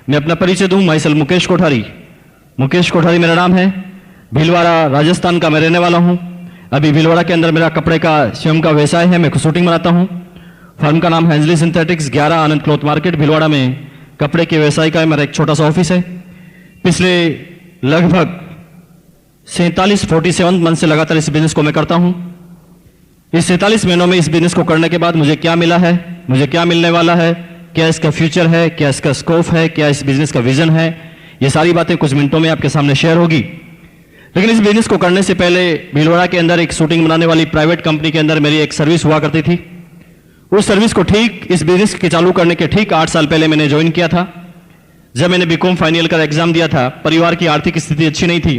मैं अपना परिचय दूं, माई सेल्फ मुकेश कोठारी। मुकेश कोठारी मेरा नाम है। भीलवाड़ा राजस्थान का मैं रहने वाला हूं। अभी भीलवाड़ा के अंदर मेरा कपड़े का स्वयं का व्यवसाय है। मैं शूटिंग बनाता हूं। फर्म का नाम है अंजलि सिंथेटिक्स, 11 आनंद क्लॉथ मार्केट भीलवाड़ा में कपड़े के व्यवसाय का मेरा एक छोटा सा ऑफिस है। पिछले लगभग 47 मंथ से लगातार इस बिजनेस को मैं करता हूं। इस 47 महीनों में इस बिजनेस को करने के बाद मुझे क्या मिला है, मुझे क्या मिलने वाला है, क्या इसका फ्यूचर है, क्या इसका स्कोप है, क्या इस बिजनेस का विजन है, ये सारी बातें कुछ मिनटों में आपके सामने शेयर होगी। लेकिन इस बिजनेस को करने से पहले भीलवाड़ा के अंदर एक शूटिंग बनाने वाली प्राइवेट कंपनी के अंदर मेरी एक सर्विस हुआ करती थी। उस सर्विस को ठीक इस बिजनेस के चालू करने के ठीक 8 साल पहले मैंने ज्वाइन किया था। जब मैंने बीकॉम फाइनल का एग्जाम दिया था, परिवार की आर्थिक स्थिति अच्छी नहीं थी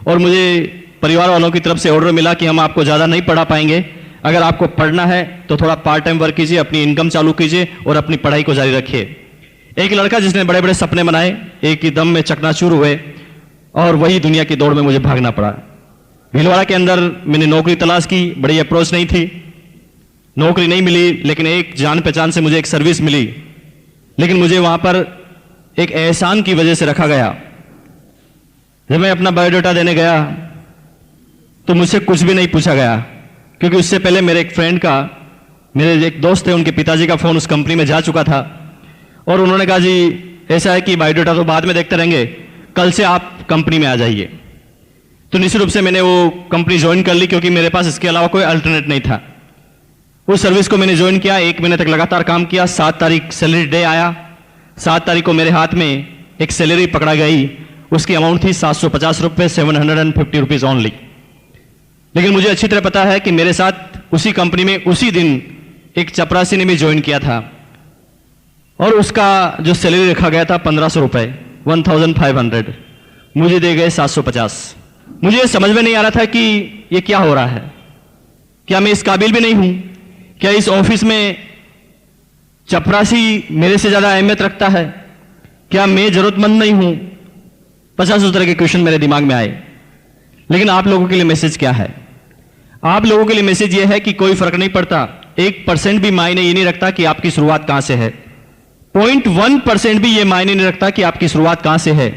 और मुझे परिवार वालों की तरफ से ऑर्डर मिला कि हम आपको ज़्यादा नहीं पढ़ा पाएंगे, अगर आपको पढ़ना है तो थोड़ा पार्ट टाइम वर्क कीजिए, अपनी इनकम चालू कीजिए और अपनी पढ़ाई को जारी रखिए। एक लड़का जिसने बड़े बड़े सपने बनाए, एक ही दम में चकनाचूर हुए और वही दुनिया की दौड़ में मुझे भागना पड़ा। भीलवाड़ा के अंदर मैंने नौकरी तलाश की, बड़ी अप्रोच नहीं थी, नौकरी नहीं मिली, लेकिन एक जान पहचान से मुझे एक सर्विस मिली। लेकिन मुझे वहां पर एक एहसान की वजह से रखा गया। जब मैं अपना बायोडाटा देने गया तो मुझसे कुछ भी नहीं पूछा गया, क्योंकि उससे पहले मेरे एक फ्रेंड का, मेरे एक दोस्त थे, उनके पिताजी का फोन उस कंपनी में जा चुका था और उन्होंने कहा जी ऐसा है कि बायोडाटा तो बाद में देखते रहेंगे, कल से आप कंपनी में आ जाइए। तो निश्चित रूप से मैंने वो कंपनी ज्वाइन कर ली, क्योंकि मेरे पास इसके अलावा कोई अल्टरनेट नहीं था। उस सर्विस को मैंने ज्वाइन किया, 1 महीने तक लगातार काम किया। 7 तारीख सैलरी डे आया। 7 तारीख को मेरे हाथ में एक सैलरी पकड़ा गई, उसकी अमाउंट थी 750 रुपये, 750 रुपीज ओनली। लेकिन मुझे अच्छी तरह पता है कि मेरे साथ उसी कंपनी में उसी दिन एक चपरासी ने भी ज्वाइन किया था और उसका जो सैलरी रखा गया था 1500 रुपये, 1500, मुझे दे गए 750। मुझे समझ में नहीं आ रहा था कि ये क्या हो रहा है, क्या मैं इस काबिल भी नहीं हूं, क्या इस ऑफिस में चपरासी मेरे से ज्यादा अहमियत रखता है, क्या मैं जरूरतमंद नहीं हूं। 50 तरह के क्वेश्चन मेरे दिमाग में आए। लेकिन आप लोगों के लिए मैसेज क्या है? आप लोगों के लिए मैसेज यह है कि कोई फर्क नहीं पड़ता, 1% भी मायने ये नहीं रखता कि आपकी शुरुआत कहां से है, 0.1% भी ये मायने नहीं रखता कि आपकी शुरुआत कहां से है।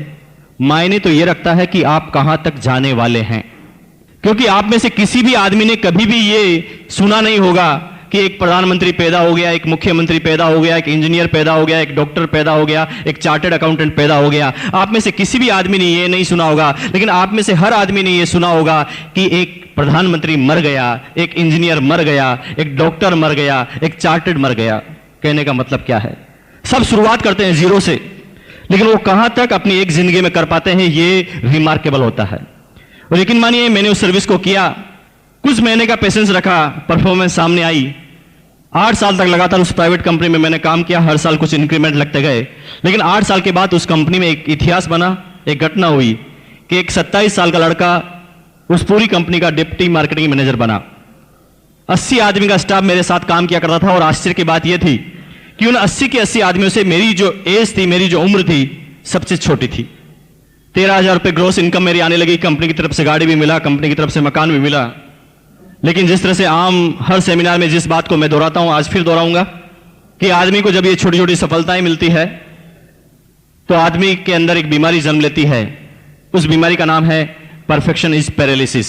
मायने तो ये रखता है कि आप कहां तक जाने वाले हैं। क्योंकि आप में से किसी भी आदमी ने कभी भी ये सुना नहीं होगा कि एक प्रधानमंत्री पैदा हो गया, एक मुख्यमंत्री पैदा हो गया, एक इंजीनियर पैदा हो गया, एक डॉक्टर पैदा हो गया, एक चार्टर्ड अकाउंटेंट पैदा हो गया। आप में से किसी भी आदमी ने ये नहीं सुना होगा। लेकिन आप में से हर आदमी ने ये सुना होगा कि एक प्रधानमंत्री मर गया, एक इंजीनियर मर गया, एक डॉक्टर मर गया, एक चार्टर्ड मर गया। कहने का मतलब क्या है? सब शुरुआत करते हैं जीरो से, लेकिन वो कहां तक अपनी एक जिंदगी में कर पाते हैं, ये रिमार्केबल होता है। और यकीन मानिए, मैंने उस सर्विस को किया, कुछ महीने का पेशेंस रखा, परफॉर्मेंस सामने आई। 8 साल तक लगातार उस प्राइवेट कंपनी में मैंने काम किया, हर साल कुछ इंक्रीमेंट लगते गए। लेकिन 8 साल के बाद उस कंपनी में एक इतिहास बना, एक घटना हुई कि एक 27 साल का लड़का उस पूरी कंपनी का डिप्टी मार्केटिंग मैनेजर बना। 80 आदमी का स्टाफ मेरे साथ काम किया करता था और आश्चर्य की बात यह थी कि उन 80 के 80 आदमियों से मेरी जो एज थी, मेरी जो उम्र थी, सबसे छोटी थी। 13,000 रुपये ग्रोस इनकम मेरी आने लगी। कंपनी की तरफ से गाड़ी भी मिला, कंपनी की तरफ से मकान भी मिला। लेकिन जिस तरह से आम हर सेमिनार में जिस बात को मैं दोहराता हूं, आज फिर दोहराऊंगा कि आदमी को जब ये छोटी छोटी सफलताएं मिलती है तो आदमी के अंदर एक बीमारी जन्म लेती है। उस बीमारी का नाम है परफेक्शन इज पैरालिसिस।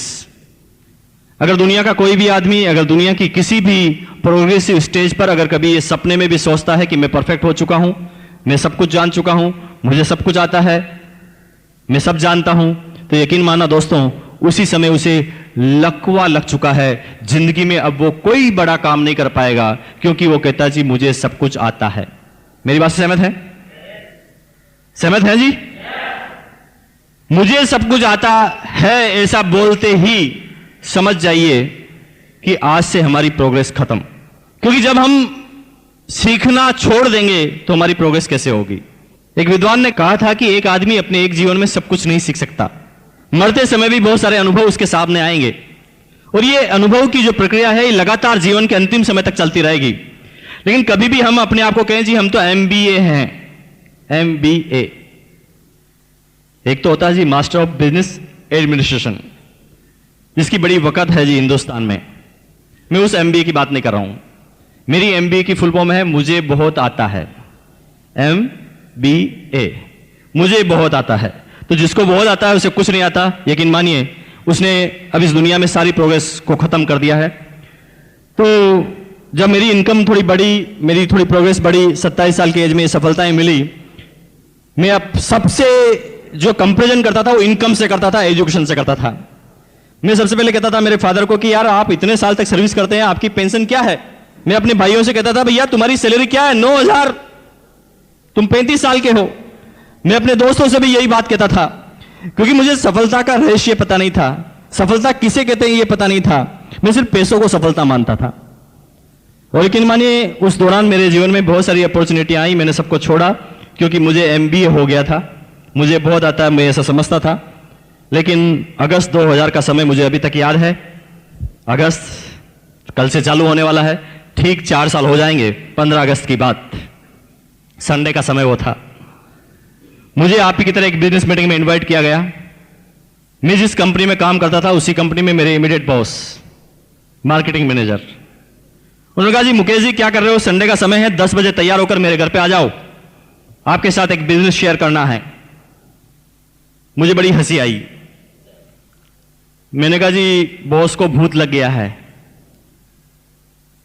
अगर दुनिया का कोई भी आदमी, अगर दुनिया की किसी भी प्रोग्रेसिव स्टेज पर अगर कभी ये सपने में भी सोचता है कि मैं परफेक्ट हो चुका हूं, मैं सब कुछ जान चुका हूं, मुझे सब कुछ आता है, मैं सब जानता हूं, तो यकीन मानना दोस्तों, उसी समय उसे लकवा लग चुका है। जिंदगी में अब वो कोई बड़ा काम नहीं कर पाएगा, क्योंकि वो कहता जी मुझे सब कुछ आता है। मेरी बात से सहमत है? सहमत है जी? मुझे सब कुछ आता है ऐसा बोलते ही समझ जाइए कि आज से हमारी प्रोग्रेस खत्म। क्योंकि जब हम सीखना छोड़ देंगे तो हमारी प्रोग्रेस कैसे होगी? एक विद्वान ने कहा था कि एक आदमी अपने एक जीवन में सब कुछ नहीं सीख सकता, मरते समय भी बहुत सारे अनुभव उसके सामने आएंगे और ये अनुभव की जो प्रक्रिया है ये लगातार जीवन के अंतिम समय तक चलती रहेगी। लेकिन कभी भी हम अपने आप को कहें जी हम तो MBA हैं, MBA, एक तो होता है जी मास्टर ऑफ बिजनेस एडमिनिस्ट्रेशन, जिसकी बड़ी वक़्त है जी हिंदुस्तान में। मैं उस MBA की बात नहीं कर रहा हूं। मेरी MBA की फुल फॉर्म है मुझे बहुत आता है, MBA। मुझे बहुत आता है, तो जिसको बहुत आता है उसे कुछ नहीं आता, यकीन मानिए उसने अब इस दुनिया में सारी प्रोग्रेस को खत्म कर दिया है। तो जब मेरी इनकम थोड़ी बढ़ी, मेरी थोड़ी प्रोग्रेस बढ़ी, 27 साल की एज में सफलताएं मिली, मैं अब सबसे जो कंपैरिजन करता था वो इनकम से करता था, एजुकेशन से करता था। मैं सबसे पहले कहता था मेरे फादर को कि यार आप इतने साल तक सर्विस करते हैं, आपकी पेंशन क्या है? मैं अपने भाइयों से कहता था भैया तुम्हारी सैलरी क्या है? 9,000, तुम 35 साल के हो। मैं अपने दोस्तों से भी यही बात कहता था, क्योंकि मुझे सफलता का रहस्य पता नहीं था, सफलता किसे कहते हैं ये पता नहीं था। मैं सिर्फ पैसों को सफलता मानता था। और यकीन मानिए उस दौरान मेरे जीवन में बहुत सारी अपॉर्चुनिटी आई, मैंने सबको छोड़ा क्योंकि मुझे MBA हो गया था। मुझे बहुत आता है, मैं ऐसा समझता था। लेकिन अगस्त 2000 का समय मुझे अभी तक याद है। अगस्त कल से चालू होने वाला है, ठीक 4 साल हो जाएंगे 15 अगस्त की बात। संडे का समय वो था। मुझे आप ही की तरह एक बिजनेस मीटिंग में इनवाइट किया गया। मैं जिस कंपनी में काम करता था उसी कंपनी में मेरे इमीडिएट बॉस, मार्केटिंग मैनेजर, उन्होंने कहा जी मुकेश जी क्या कर रहे हो, संडे का समय है, 10 बजे तैयार होकर मेरे घर पे आ जाओ, आपके साथ एक बिजनेस शेयर करना है। मुझे बड़ी हंसी आई। मैंने कहा जी बॉस को भूत लग गया है,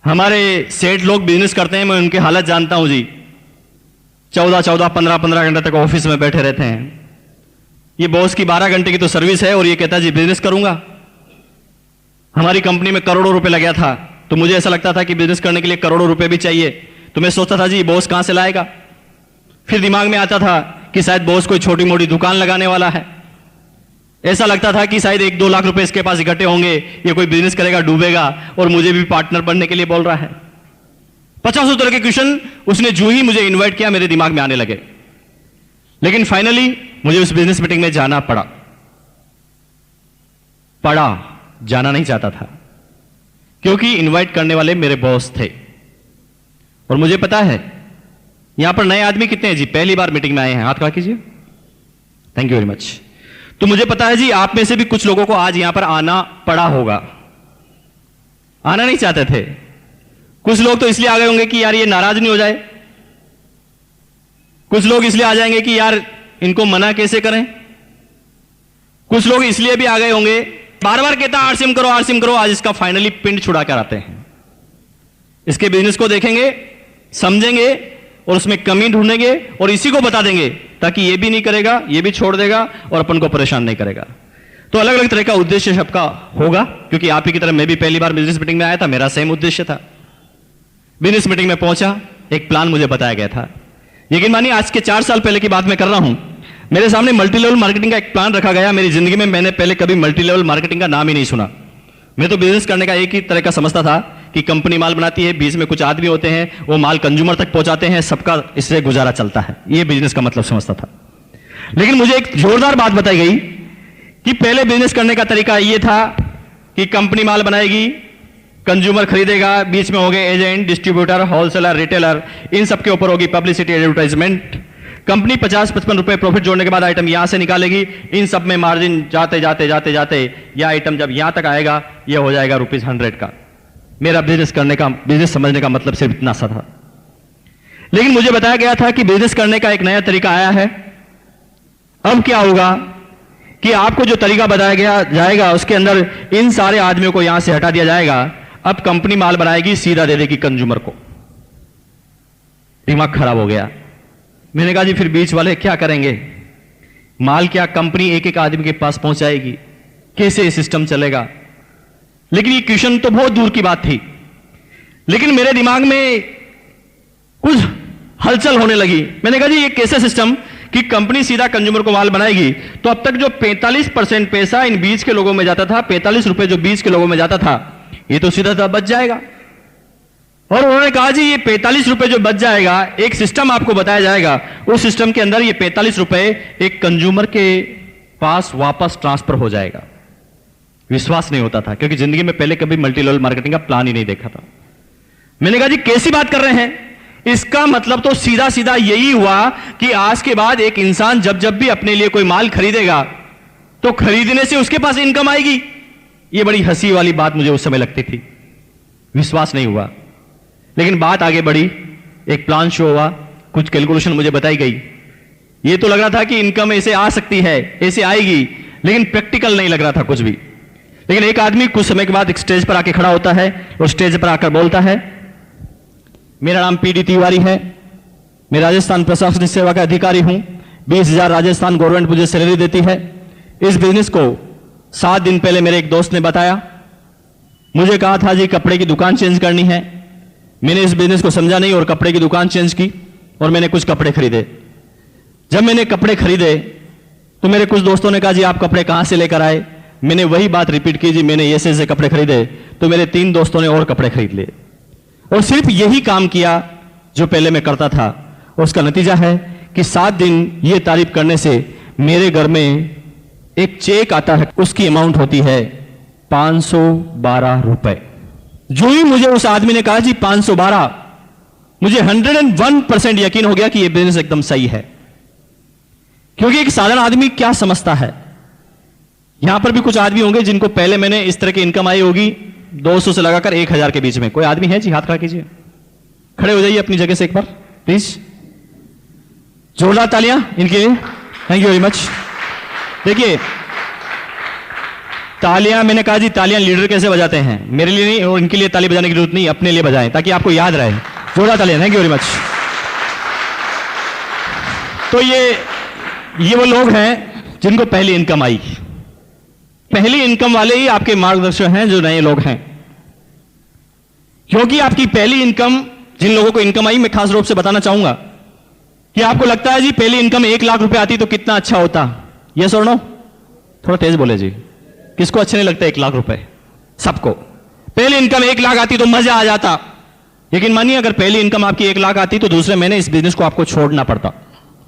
हमारे सेठ लोग बिजनेस करते हैं, मैं उनकी हालत जानता हूं जी, 14-14, 15-15 घंटे तक ऑफिस में बैठे रहते हैं। ये बॉस की 12 घंटे की तो सर्विस है और ये कहता है जी बिजनेस करूंगा। हमारी कंपनी में करोड़ों रुपए लगा था, तो मुझे ऐसा लगता था कि बिजनेस करने के लिए करोड़ों रुपए भी चाहिए। तो मैं सोचता था जी बॉस कहां से लाएगा। फिर दिमाग में आता था कि शायद बॉस कोई छोटी मोटी दुकान लगाने वाला है। ऐसा लगता था कि शायद 1-2 लाख रुपए इसके पास इकट्ठे होंगे, ये कोई बिजनेस करेगा, डूबेगा और मुझे भी पार्टनर बनने के लिए बोल रहा है। 50 तरह के क्वेश्चन उसने जो ही मुझे इन्वाइट किया मेरे दिमाग में आने लगे। लेकिन फाइनली मुझे उस बिजनेस मीटिंग में जाना पड़ा। जाना नहीं चाहता था, क्योंकि इनवाइट करने वाले मेरे बॉस थे। और मुझे पता है यहां पर नए आदमी कितने हैं जी, पहली बार मीटिंग में आए हैं, हाथ खड़ा कीजिए, थैंक यू वेरी मच। तो मुझे पता है जी आप में से भी कुछ लोगों को आज यहां पर आना पड़ा होगा, आना नहीं चाहते थे। कुछ लोग तो इसलिए आ गए होंगे कि यार ये नाराज नहीं हो जाए, कुछ लोग इसलिए आ जाएंगे कि यार इनको मना कैसे करें, कुछ लोग इसलिए भी आ गए होंगे, बार बार कहता आरसीएम करो आरसीएम करो, आज इसका फाइनली पिंड छुड़ा कर आते हैं। इसके बिजनेस को देखेंगे, समझेंगे और उसमें कमी ढूंढेंगे और इसी को बता देंगे, ताकि ये भी नहीं करेगा, ये भी छोड़ देगा और अपन को परेशान नहीं करेगा। तो अलग अलग तरह का उद्देश्य सबका होगा, क्योंकि आप ही की तरह मैं भी पहली बार बिजनेस मीटिंग में आया था, मेरा सेम उद्देश्य था। बिजनेस मीटिंग में पहुंचा, एक प्लान मुझे बताया गया था। यकीन मानिए आज के 4 साल पहले की बात मैं कर रहा हूं। मेरे सामने मल्टी लेवल मार्केटिंग का एक प्लान रखा गया। मेरी जिंदगी में मैंने पहले कभी मल्टी लेवल मार्केटिंग का नाम ही नहीं सुना। मैं तो बिजनेस करने का एक ही तरह का समझता था कि कंपनी माल बनाती है, बीच में कुछ आदमी होते हैं, वो माल कंज्यूमर तक पहुंचाते हैं, सबका इससे गुजारा चलता है, ये बिजनेस का मतलब समझता था। लेकिन मुझे एक जोरदार बात बताई गई कि पहले बिजनेस करने का तरीका ये था कि कंपनी माल बनाएगी, कंज्यूमर खरीदेगा, बीच में हो गए एजेंट, डिस्ट्रीब्यूटर, होलसेलर, रिटेलर, इन सबके ऊपर होगी पब्लिसिटी, एडवर्टाइजमेंट। कंपनी 50-55 रुपए प्रॉफिट जोड़ने के बाद आइटम यहां से निकालेगी, इन सब में मार्जिन जाते जाते जाते जाते यह आइटम जब यहां तक आएगा यह हो जाएगा ₹100 का। मेरा बिजनेस करने का, बिजनेस समझने का मतलब सिर्फ इतना सा था। लेकिन मुझे बताया गया था कि बिजनेस करने का एक नया तरीका आया है। अब क्या होगा कि आपको जो तरीका बताया गया जाएगा उसके अंदर इन सारे आदमियों को यहां से हटा दिया जाएगा। अब कंपनी माल बनाएगी, सीधा दे देगी कंज्यूमर को। दिमाग खराब हो गया। मैंने कहा जी फिर बीच वाले क्या करेंगे, माल क्या कंपनी एक एक आदमी के पास पहुंचाएगी, कैसे ये सिस्टम चलेगा। लेकिन ये क्वेश्चन तो बहुत दूर की बात थी। लेकिन मेरे दिमाग में कुछ हलचल होने लगी। मैंने कहा जी ये कैसे सिस्टम कि कंपनी सीधा कंज्यूमर को माल बनाएगी, तो अब तक जो 45% पैसा इन बीच के लोगों में जाता था, 45 रुपए जो बीच के लोगों में जाता था, ये तो सीधा बच जाएगा। और उन्होंने कहा जी ये 45 रुपए जो बच जाएगा, एक सिस्टम आपको बताया जाएगा, उस सिस्टम के अंदर ये 45 रुपए एक कंज्यूमर के पास वापस ट्रांसफर हो जाएगा। विश्वास नहीं होता था, क्योंकि जिंदगी में पहले कभी मल्टी लेवल मार्केटिंग का प्लान ही नहीं देखा था। मैंने कहा जी कैसी बात कर रहे हैं, इसका मतलब तो सीधा सीधा यही हुआ कि आज के बाद एक इंसान जब जब भी अपने लिए कोई माल खरीदेगा तो खरीदने से उसके पास इनकम आएगी। ये बड़ी हंसी वाली बात मुझे उस समय लगती थी, विश्वास नहीं हुआ। लेकिन बात आगे बढ़ी, एक प्लान शो हुआ, कुछ कैलकुलेशन मुझे बताई गई। ये तो लग रहा था कि इनकम ऐसे आ सकती है, ऐसे आएगी, लेकिन प्रैक्टिकल नहीं लग रहा था कुछ भी। लेकिन एक आदमी कुछ समय के बाद एक स्टेज पर आके खड़ा होता है और स्टेज पर आकर बोलता है, मेरा नाम पीडी तिवारी है, मैं राजस्थान प्रशासनिक सेवा का अधिकारी हूं, 20,000 राजस्थान गवर्नमेंट मुझे सैलरी देती है। इस बिजनेस को 7 दिन पहले मेरे एक दोस्त ने बताया, मुझे कहा था जी कपड़े की दुकान चेंज करनी है। मैंने इस बिजनेस को समझा नहीं और कपड़े की दुकान चेंज की और मैंने कुछ कपड़े खरीदे। जब मैंने कपड़े खरीदे तो मेरे कुछ दोस्तों ने कहा जी आप कपड़े कहां से लेकर आए। मैंने वही बात रिपीट की, जी मैंने ऐसे कपड़े खरीदे। तो मेरे 3 दोस्तों ने और कपड़े खरीद लिए और सिर्फ यही काम किया जो पहले मैं करता था। उसका नतीजा है कि 7 दिन ये तारीफ करने से मेरे घर में एक चेक आता है, उसकी अमाउंट होती है 512 रुपए। जो ही मुझे उस आदमी ने कहा जी 512, मुझे 101% यकीन हो गया कि यह बिजनेस एकदम सही है। क्योंकि एक साधारण आदमी क्या समझता है, यहां पर भी कुछ आदमी होंगे जिनको पहले मैंने इस तरह की इनकम आई होगी 200 से लगाकर 1000 के बीच में। कोई आदमी है जी, हाथ खड़ा कीजिए, खड़े हो जाइए अपनी जगह से एक बार प्लीज, जोरदार तालियां इनके लिए, थैंक यू वेरी मच। देखिए तालियां, मैंने कहा जी तालियां लीडर कैसे बजाते हैं, मेरे लिए नहीं और इनके लिए ताली बजाने की जरूरत नहीं, अपने लिए बजाएं ताकि आपको याद रहे। जोरदार तालियां, थैंक यू वेरी मच। तो ये वो लोग हैं जिनको पहली इनकम आई। पहली इनकम वाले ही आपके मार्गदर्शक हैं जो नए लोग हैं। क्योंकि आपकी पहली इनकम, जिन लोगों को इनकम आई, मैं खास रूप से बताना चाहूंगा कि आपको लगता है जी पहली इनकम 1 लाख रुपए आती तो कितना अच्छा होता। यस और नो? थोड़ा तेज बोले जी, किसको अच्छे नहीं लगता 1 लाख रुपए? सबको। पहली इनकम 1 लाख आती तो मजा आ जाता। लेकिन मानिए अगर पहली इनकम आपकी 1 लाख आती तो दूसरे महीने इस बिजनेस को आपको छोड़ना पड़ता,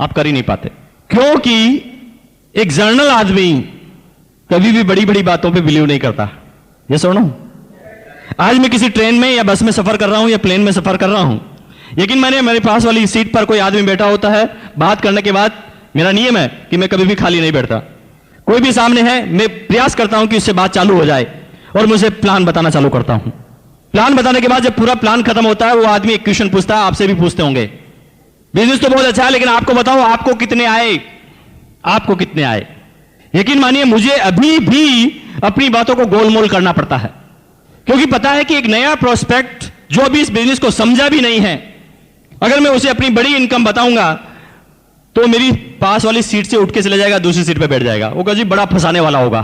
आप कर ही नहीं पाते। क्योंकि एक जर्नल आदमी कभी भी बड़ी बड़ी बातों पे बिलीव नहीं करता। ये सुनो, आज मैं किसी ट्रेन में या बस में सफर कर रहा हूं या प्लेन में सफर कर रहा हूं, लेकिन मेरे पास वाली सीट पर कोई आदमी बैठा होता है, बात करने के बाद मेरा नियम है कि मैं कभी भी खाली नहीं बैठता। कोई भी सामने है, मैं प्रयास करता हूं कि उससे बात चालू हो जाए और मुझे प्लान बताना चालू करता हूं। प्लान बताने के बाद जब पूरा प्लान खत्म होता है, वो आदमी एक क्वेश्चन पूछता है, आपसे भी पूछते होंगे, बिजनेस तो बहुत अच्छा है लेकिन आपको बताओ आपको कितने आए, आपको कितने आए। यकीन मानिए मुझे अभी भी अपनी बातों को गोलमोल करना पड़ता है, क्योंकि पता है कि एक नया प्रोस्पेक्ट जो अभी इस बिजनेस को समझा भी नहीं है, अगर मैं उसे अपनी बड़ी इनकम बताऊंगा तो मेरी पास वाली सीट से उठ के चले जाएगा, दूसरी सीट पे बैठ जाएगा। वो कहा जी बड़ा फंसाने वाला होगा।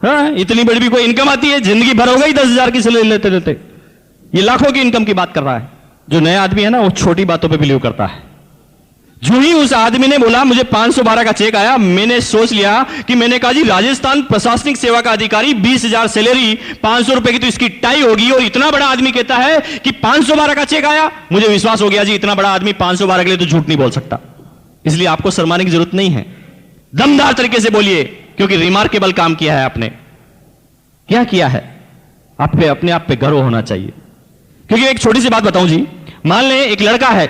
हाँ, इतनी बड़ी भी कोई इनकम आती है, जिंदगी भर हो गई 10,000 की सैलरी लेते लेते। ये लाखों की इनकम की बात कर रहा है। जो नया आदमी है ना, वो छोटी बातों पे बिलीव करता है। जो ही उस आदमी ने बोला मुझे 512 का चेक आया, मैंने सोच लिया कि मैंने कहा जी राजस्थान प्रशासनिक सेवा का अधिकारी, 20,000 सैलरी, 500 रुपए की तो इसकी टाई होगी, और इतना बड़ा आदमी कहता है कि 512 का चेक आया। मुझे विश्वास हो गया जी इतना बड़ा आदमी 512 के लिए तो झूठ नहीं बोल सकता। इसलिए आपको शर्माने की जरूरत नहीं है, दमदार तरीके से बोलिए, क्योंकि रिमार्केबल काम किया है आपने। क्या किया है? आप पे अपने आप पे गर्व होना चाहिए। क्योंकि एक छोटी सी बात बताऊं जी, मान लें एक लड़का है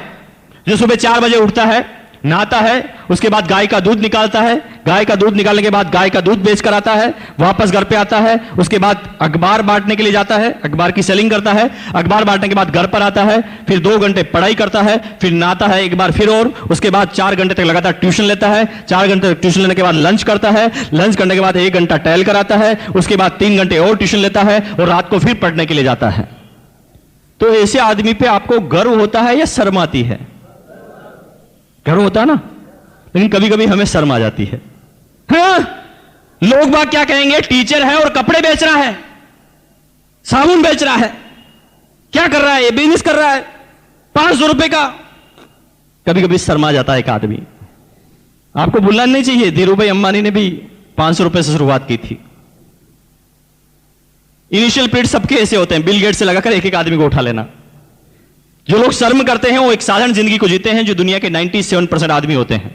जो सुबह 4 बजे उठता है, नहाता है, उसके बाद गाय का दूध निकालता है, गाय का दूध निकालने के बाद गाय का दूध बेच कर आता है, वापस घर पे आता है, उसके बाद अखबार बांटने के लिए जाता है, अखबार की सेलिंग करता है, अखबार बांटने के बाद घर पर आता है, फिर 2 घंटे पढ़ाई करता है, फिर नहाता है एक बार फिर, और उसके बाद 4 घंटे तक लगातार ट्यूशन लेता है, 4 घंटे तक ट्यूशन लेने के बाद लंच करता है, लंच करने के बाद 1 घंटा टहल कर आता है, उसके बाद 3 घंटे और ट्यूशन लेता है और रात को फिर पढ़ने के लिए जाता है। तो ऐसे आदमी पे आपको गर्व होता है या शर्म आती है? गर्व होता है ना, लेकिन कभी कभी हमें शर्म आ जाती है। हाँ, लोग बात क्या कहेंगे, टीचर है और कपड़े बेच रहा है, साबुन बेच रहा है, क्या कर रहा है, ये बिजनेस कर रहा है 500 रुपए का। कभी कभी शर्मा जाता है एक आदमी। आपको भूलना नहीं चाहिए, धीरू भाई अंबानी ने भी 500 रुपए से शुरुआत की थी। इनिशियल पीरियड सबके ऐसे होते हैं, बिल गेट से लगाकर एक एक आदमी को उठा लेना। जो लोग शर्म करते हैं वो एक साधारण जिंदगी को जीते हैं, जो दुनिया के 97% आदमी होते हैं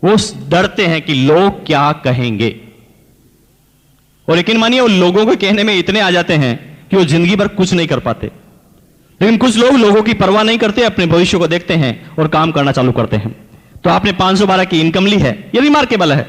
वो डरते हैं कि लोग क्या कहेंगे, और यकीन मानिए वो लोगों को कहने में इतने आ जाते हैं कि वो जिंदगी भर कुछ नहीं कर पाते। लेकिन कुछ लोग लोगों की परवाह नहीं करते, अपने भविष्य को देखते हैं और काम करना चालू करते हैं। तो आपने 512 की इनकम ली है, ये रिमार्केबल है।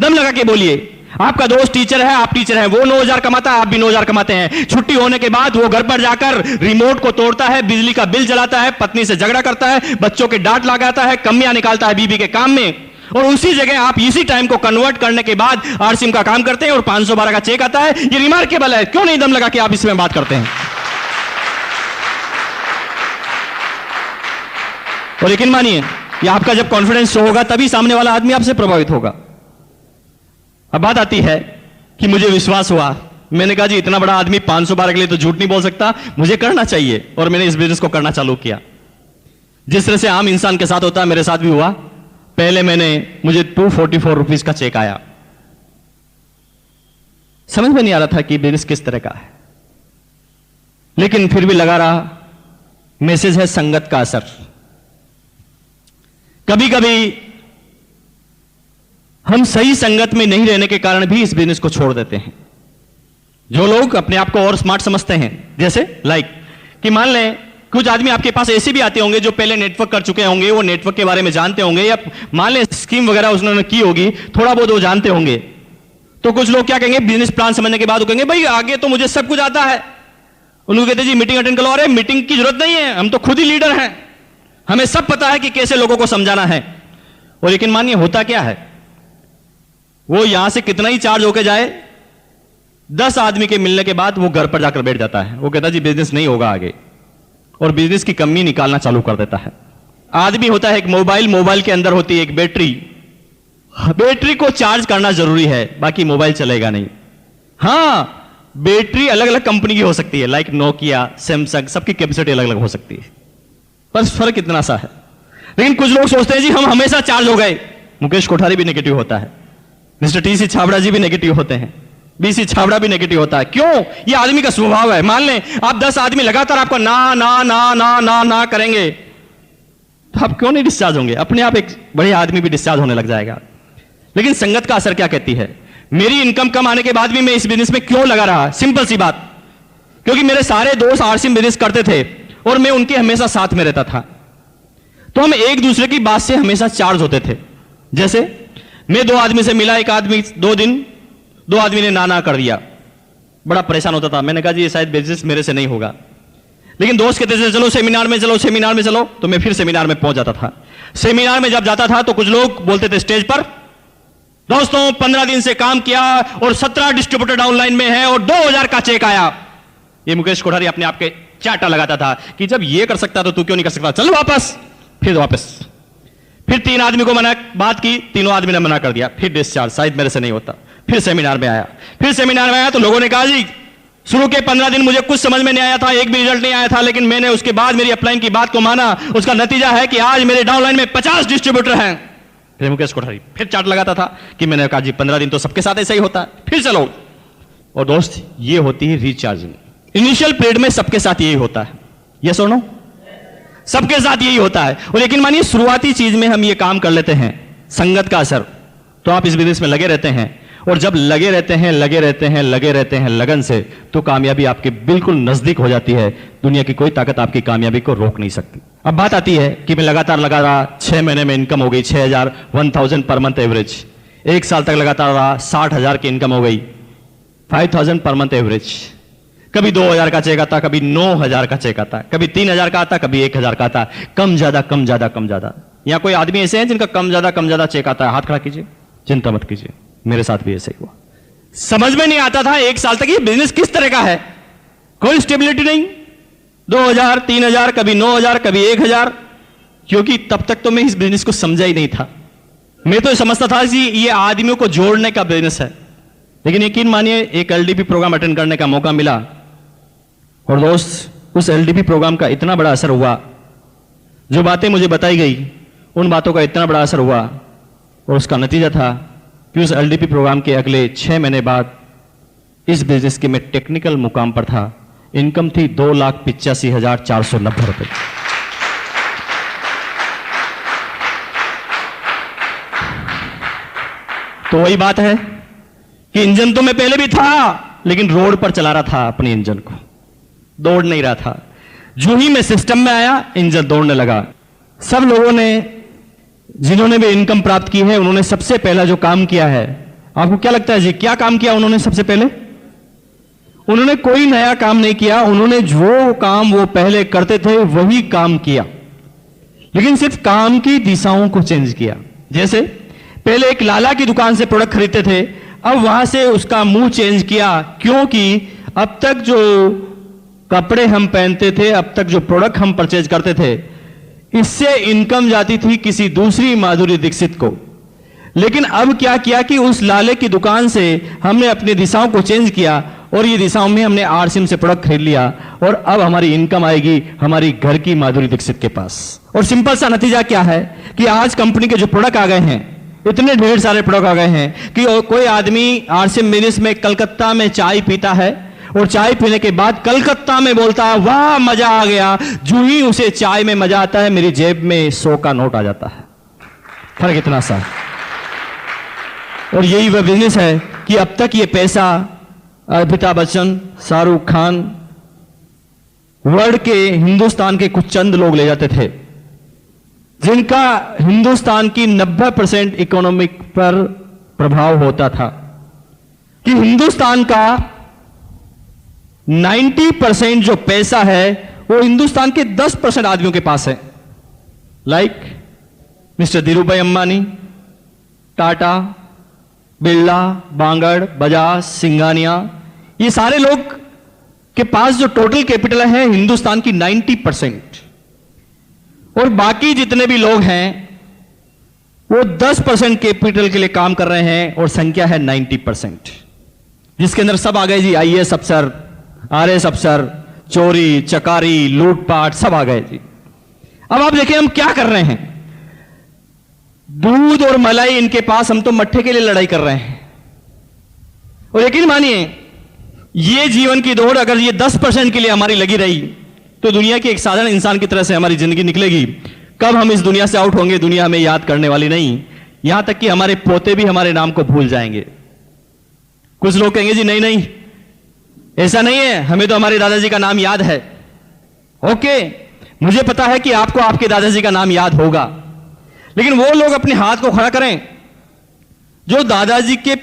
दम लगा के बोलिए, आपका दोस्त टीचर है, आप टीचर हैं, वो 9,000 कमाता है, आप भी 9,000 कमाते हैं। छुट्टी होने के बाद वो घर पर जाकर रिमोट को तोड़ता है, बिजली का बिल जलाता है, पत्नी से झगड़ा करता है, बच्चों के डांट लगाता है, कमियां निकालता है बीबी के काम में। और उसी जगह आप इसी टाइम को कन्वर्ट करने के बाद आरसीएम का काम करते हैं और 512 का चेक आता है। ये रिमार्केबल है। क्यों नहीं दम लगा के आप इसमें बात करते हैं? और यकीन मानिए, ये आपका जब कॉन्फिडेंस शो होगा तभी सामने वाला आदमी आपसे प्रभावित होगा। अब बात आती है कि मुझे विश्वास हुआ, मैंने कहा जी इतना बड़ा आदमी 512 के लिए तो झूठ नहीं बोल सकता, मुझे करना चाहिए। और मैंने इस बिजनेस को करना चालू किया। जिस तरह से आम इंसान के साथ होता है, मेरे साथ भी हुआ। पहले मुझे 244 रुपीज का चेक आया। समझ में नहीं आ रहा था कि बिजनेस किस तरह का है, लेकिन फिर भी लगा रहा। मैसेज है संगत का असर। कभी कभी हम सही संगत में नहीं रहने के कारण भी इस बिजनेस को छोड़ देते हैं। जो लोग अपने आप को और स्मार्ट समझते हैं, जैसे कि मान लें कुछ आदमी आपके पास ऐसे भी आते होंगे जो पहले नेटवर्क कर चुके होंगे, वो नेटवर्क के बारे में जानते होंगे, या मान लें स्कीम वगैरह उन्होंने की होगी, थोड़ा बहुत वो जानते होंगे। तो कुछ लोग क्या कहेंगे, बिजनेस प्लान समझने के बाद वो कहेंगे भाई आगे तो मुझे सब कुछ आता है। उनको कहते जी मीटिंग अटेंड करो। अरे मीटिंग की जरूरत नहीं है, हम तो खुद ही लीडर हैं, हमें सब पता है कि कैसे लोगों को समझाना है। और लेकिन मानिए होता क्या है, वो यहां से कितना ही चार्ज होके जाए, 10 आदमी के मिलने के बाद वो घर पर जाकर बैठ जाता है। वो कहता जी बिजनेस नहीं होगा आगे, और बिजनेस की कमी निकालना चालू कर देता है। आदमी होता है एक मोबाइल के अंदर होती है एक बैटरी को चार्ज करना जरूरी है, बाकी मोबाइल चलेगा नहीं। हां, बैटरी अलग अलग कंपनी की हो सकती है, लाइक नोकिया, सैमसंग, सबकी कैपेसिटी अलग अलग हो सकती है, बस फर्क इतना सा है। लेकिन कुछ लोग सोचते हैं जी हम हमेशा चार्ज हो गए। मुकेश कोठारी भी नेगेटिव होता है, मिस्टर टीसी छाबड़ा जी भी नेगेटिव होते हैं, बीसी छाबड़ा भी नेगेटिव होता है। क्यों? ये आदमी का स्वभाव है। मान लें आप 10 आदमी लगातार आपको ना ना ना ना ना ना करेंगे, तो आप क्यों नहीं डिस्चार्ज होंगे? अपने आप एक बढ़िया आदमी भी डिस्चार्ज होने लग जाएगा। लेकिन संगत का असर क्या कहती है? मेरी इनकम कम आने के बाद भी मैं इस बिजनेस में क्यों लगा रहा? सिंपल सी बात, क्योंकि मेरे सारे दोस्त आरसीएम बिजनेस करते थे और मैं उनके हमेशा साथ में रहता था। तो हम एक दूसरे की बात से हमेशा चार्ज होते थे। जैसे मैं 2 आदमी से मिला, एक आदमी 2 दिन 2 आदमी ने ना कर दिया, बड़ा परेशान होता था। मैंने कहा जी ये शायद बिजनेस मेरे से नहीं होगा, लेकिन दोस्त कहते थे चलो सेमिनार में चलो, सेमिनार में चलो, तो मैं फिर सेमिनार में पहुंच जाता था। सेमिनार में जब जाता था तो कुछ लोग बोलते थे स्टेज पर, दोस्तों 15 दिन से काम किया और 17 डिस्ट्रीब्यूटर डाउनलाइन में है और 2,000 का चेक आया। ये मुकेश कोठारी अपने आप के चाटा लगाता था कि जब ये कर सकता तो तू क्यों नहीं कर सकता, चल वापस। फिर वापस, फिर 3 आदमी को मना बात की, तीनों आदमी ने मना कर दिया, फिर डिस्चार्ज, शायद मेरे से नहीं होता। फिर सेमिनार में आया, तो लोगों ने कहा जी शुरू के 15 दिन मुझे कुछ समझ में नहीं आया था, एक भी रिजल्ट नहीं आया था, लेकिन मैंने उसके बाद मेरी अपलाइन की बात को माना। उसका नतीजा है कि आज मेरे डाउनलाइन में 50 डिस्ट्रीब्यूटर हैं। फिर मुकेश कोठारी फिर चार्ट लगाता था कि मैंने कहा जी 15 दिन तो सबके साथ ऐसा ही होता है, फिर चलो। और दोस्त ये होती है रिचार्जिंग। इनिशियल पीरियड में सबके साथ यही होता है, यस और नो? सबके साथ यही होता है। और लेकिन मानिए शुरुआती चीज में हम ये काम कर लेते हैं, संगत का असर, तो आप इस बिजनेस में लगे रहते हैं। और जब लगे रहते हैं लगन से, तो कामयाबी आपके बिल्कुल नजदीक हो जाती है। दुनिया की कोई ताकत आपकी कामयाबी को रोक नहीं सकती। अब बात आती है कि मैं लगातार लगा रहा, 6 महीने में इनकम हो गई 6,000, 1,000 पर मंथ एवरेज। 1 साल तक लगातार रहा, 60,000 की इनकम हो गई, 5,000 पर मंथ एवरेज। कभी 2,000 का चेक आता, कभी 9,000 का चेक आता, कभी 3,000 का आता, कभी 1,000 का आता, कम ज्यादा। यहां कोई आदमी ऐसे हैं जिनका कम ज्यादा चेक आता है? हाथ खड़ा कीजिए। चिंता मत कीजिए, मेरे साथ भी ऐसे ही हुआ। समझ में नहीं आता था 1 साल तक ये बिजनेस किस तरह का है, कोई स्टेबिलिटी नहीं। 2,000, 3,000, कभी 9,000, कभी 1,000, क्योंकि तब तक तो मैं इस बिजनेस को समझा ही नहीं था। मैं तो समझता था कि ये आदमियों को जोड़ने का बिजनेस है। लेकिन यकीन मानिए, एक एलडीपी प्रोग्राम अटेंड करने का मौका मिला, और दोस्त उस एलडीपी प्रोग्राम का इतना बड़ा असर हुआ, जो बातें मुझे बताई गई उन बातों का इतना बड़ा असर हुआ, और उसका नतीजा था कि उस एलडीपी प्रोग्राम के अगले 6 महीने बाद इस बिजनेस के मैं टेक्निकल मुकाम पर था। इनकम थी 2,85,490 रुपए। तो वही बात है कि इंजन तो मैं पहले भी था, लेकिन रोड पर चला रहा था अपने इंजन को, दौड़ नहीं रहा था। जो ही मैं सिस्टम में आया, इंजन दौड़ने लगा। सब लोगों ने जिन्होंने भी इनकम प्राप्त की है, उन्होंने सबसे पहला जो काम किया है, आपको क्या लगता है जी, क्या काम किया उन्होंने? सबसे पहले उन्होंने कोई नया काम नहीं किया, उन्होंने जो काम वो पहले करते थे वही काम किया, लेकिन सिर्फ काम की दिशाओं को चेंज किया। जैसे पहले एक लाला की दुकान से प्रोडक्ट खरीदते थे, अब वहां से उसका मुंह चेंज किया, क्योंकि अब तक जो कपड़े हम पहनते थे, अब तक जो प्रोडक्ट हम परचेज करते थे, इससे इनकम जाती थी किसी दूसरी माधुरी दीक्षित को। लेकिन अब क्या किया कि उस लाले की दुकान से हमने अपनी दिशाओं को चेंज किया और ये दिशाओं में हमने आरसीएम से प्रोडक्ट खरीद लिया और अब हमारी इनकम आएगी हमारी घर की माधुरी दीक्षित के पास। और सिंपल सा नतीजा क्या है कि आज कंपनी के जो प्रोडक्ट आ गए हैं, इतने ढेर सारे प्रोडक्ट आ गए हैं कि कोई आदमी आरसीएम बिजनेस में कलकत्ता में चाय पीता है और चाय पीने के बाद कलकत्ता में बोलता है वाह मजा आ गया, जो ही उसे चाय में मजा आता है मेरी जेब में 100 का नोट आ जाता है। फर्क इतना सा। और यही वह बिजनेस है कि अब तक ये पैसा अमिताभ बच्चन, शाहरुख खान, वर्ल्ड के हिंदुस्तान के कुछ चंद लोग ले जाते थे, जिनका हिंदुस्तान की 90% इकोनॉमिक पर प्रभाव होता था, कि हिंदुस्तान का 90% जो पैसा है वो हिंदुस्तान के 10% आदमियों के पास है। लाइक मिस्टर धीरूभाई अंबानी, टाटा, बिरला, बांगड़, बजाज, सिंघानिया, ये सारे लोग के पास जो टोटल कैपिटल है हिंदुस्तान की 90%, और बाकी जितने भी लोग हैं वो 10% कैपिटल के लिए काम कर रहे हैं और संख्या है 90%, जिसके अंदर सब आ गए जी, आईएएस अफसर, आरएएस अफसर, चोरी चकारी लूटपाट सब आ गए जी। अब आप देखिए हम क्या कर रहे हैं, दूध और मलाई इनके पास, हम तो मट्ठे के लिए लड़ाई कर रहे हैं। और यकीन मानिए ये जीवन की दौड़ अगर ये 10% के लिए हमारी लगी रही तो दुनिया के एक साधारण इंसान की तरह से हमारी जिंदगी निकलेगी। कब हम इस दुनिया से आउट होंगे दुनिया हमें याद करने वाली नहीं, यहां तक कि हमारे पोते भी हमारे नाम को भूल जाएंगे। कुछ लोग कहेंगे जी नहीं नहीं ऐसा नहीं है, हमें तो हमारे दादाजी का नाम याद है। ओके, मुझे पता है कि आपको आपके दादाजी का नाम याद होगा, लेकिन वो लोग अपने हाथ को खड़ा करें जो दादाजी के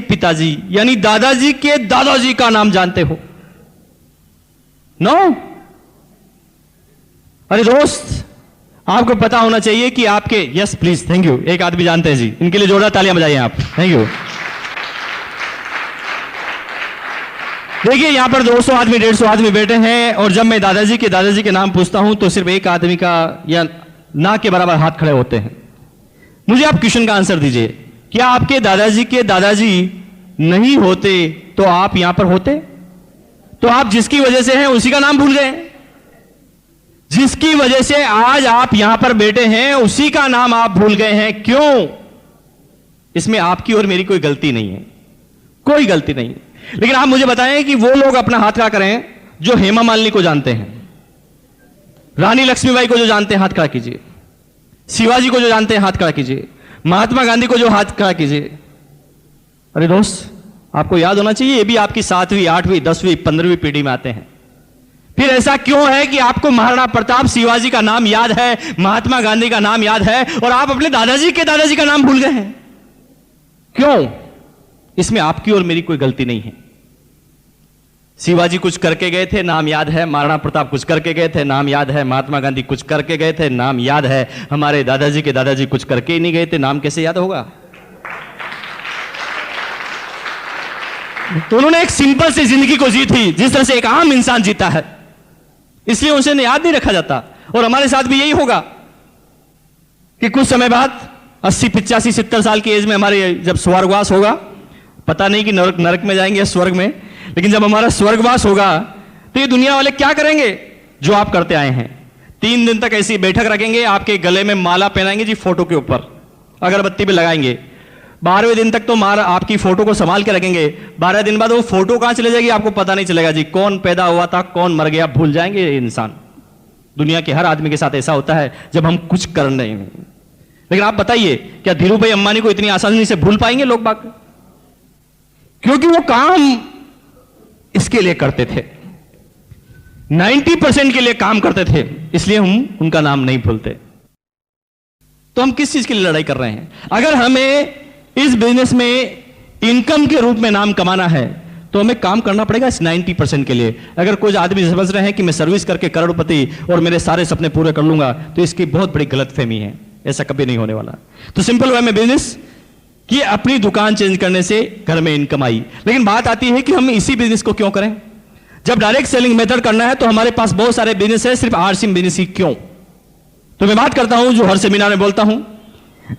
पिताजी यानी दादाजी के दादाजी का नाम जानते हो। नो अरे दोस्त, आपको पता होना चाहिए कि आपके, यस प्लीज, थैंक यू, एक आदमी जानते हैं जी, इनके लिए जोरदार तालियां बजाइए आप, थैंक यू। देखिए यहां पर 200 आदमी 150 आदमी बैठे हैं और जब मैं दादाजी के नाम पूछता हूं तो सिर्फ एक आदमी का या ना के बराबर हाथ खड़े होते हैं। मुझे आप क्वेश्चन का आंसर दीजिए, क्या आपके दादाजी नहीं होते तो आप यहां पर होते? तो आप जिसकी वजह से हैं उसी का नाम भूल गए, जिसकी वजह से आज आप यहां पर बैठे हैं उसी का नाम आप भूल गए हैं। क्यों? इसमें आपकी और मेरी कोई गलती नहीं है, कोई गलती नहीं है। लेकिन आप मुझे बताएं कि वो लोग अपना हाथ खड़ा करें जो हेमा मालिनी को जानते हैं, रानी लक्ष्मीबाई को जो जानते हैं हाथ खड़ा कीजिए, शिवाजी को जो जानते हैं हाथ खड़ा कीजिए, महात्मा गांधी को जो हाथ खड़ा कीजिए। अरे दोस्त, आपको याद होना चाहिए ये भी आपकी 7वीं 8वीं 10वीं 15वीं पीढ़ी में आते हैं। फिर ऐसा क्यों है कि आपको महाराणा प्रताप शिवाजी का नाम याद है, महात्मा गांधी का नाम याद है और आप अपने दादाजी का नाम भूल गए हैं? क्यों? इसमें आपकी और मेरी कोई गलती नहीं है। शिवाजी कुछ करके गए थे, नाम याद है, महाराणा प्रताप कुछ करके गए थे, नाम याद है, महात्मा गांधी कुछ करके गए थे, नाम याद है, हमारे दादाजी के दादाजी कुछ करके ही नहीं गए थे, नाम कैसे याद होगा? तो उन्होंने एक सिंपल सी जिंदगी को जी थी जिस तरह से एक आम इंसान जीता है, इसलिए उसे याद नहीं रखा जाता। और हमारे साथ भी यही होगा कि कुछ समय बाद 80 85 70 साल की एज में हमारे जब स्वर्गवास होगा, पता नहीं कि नरक में जाएंगे या स्वर्ग में, लेकिन जब हमारा स्वर्गवास होगा तो ये दुनिया वाले क्या करेंगे? जो आप करते आए हैं, 3 दिन तक ऐसी बैठक रखेंगे, आपके गले में माला पहनाएंगे जी, फोटो के ऊपर अगरबत्ती भी लगाएंगे। 12वें दिन तक तो आपकी फोटो को संभाल के रखेंगे। 12 दिन बाद वो फोटो कहां चले जाएगी आपको पता नहीं चलेगा जी, कौन पैदा हुआ था कौन मर गया भूल जाएंगे इंसान। दुनिया के हर आदमी के साथ ऐसा होता है जब हम कुछ कर रहे हैं। लेकिन आप बताइए, क्या धीरूभाई अंबानी को इतनी आसानी से भूल पाएंगे लोग बाग? क्योंकि वो काम इसके लिए करते थे, 90% के लिए काम करते थे, इसलिए हम उनका नाम नहीं भूलते। तो हम किस चीज के लिए लड़ाई कर रहे हैं? अगर हमें इस बिजनेस में इनकम के रूप में नाम कमाना है तो हमें काम करना पड़ेगा इस 90% के लिए। अगर कुछ आदमी समझ रहे हैं कि मैं सर्विस करके करोड़पति और मेरे सारे सपने पूरे कर लूंगा, तो इसकी बहुत बड़ी गलतफहमी है। ऐसा कभी नहीं होने वाला। तो सिंपल वे में बिजनेस कि अपनी दुकान चेंज करने से घर में इनकम आई। लेकिन बात आती है कि हम इसी बिजनेस को क्यों करें? जब डायरेक्ट सेलिंग मेथड करना है तो हमारे पास बहुत सारे बिजनेस है, सिर्फ आरसीएम बिजनेस ही क्यों? तो मैं बात करता हूं जो हर सेमिनार में बोलता हूं,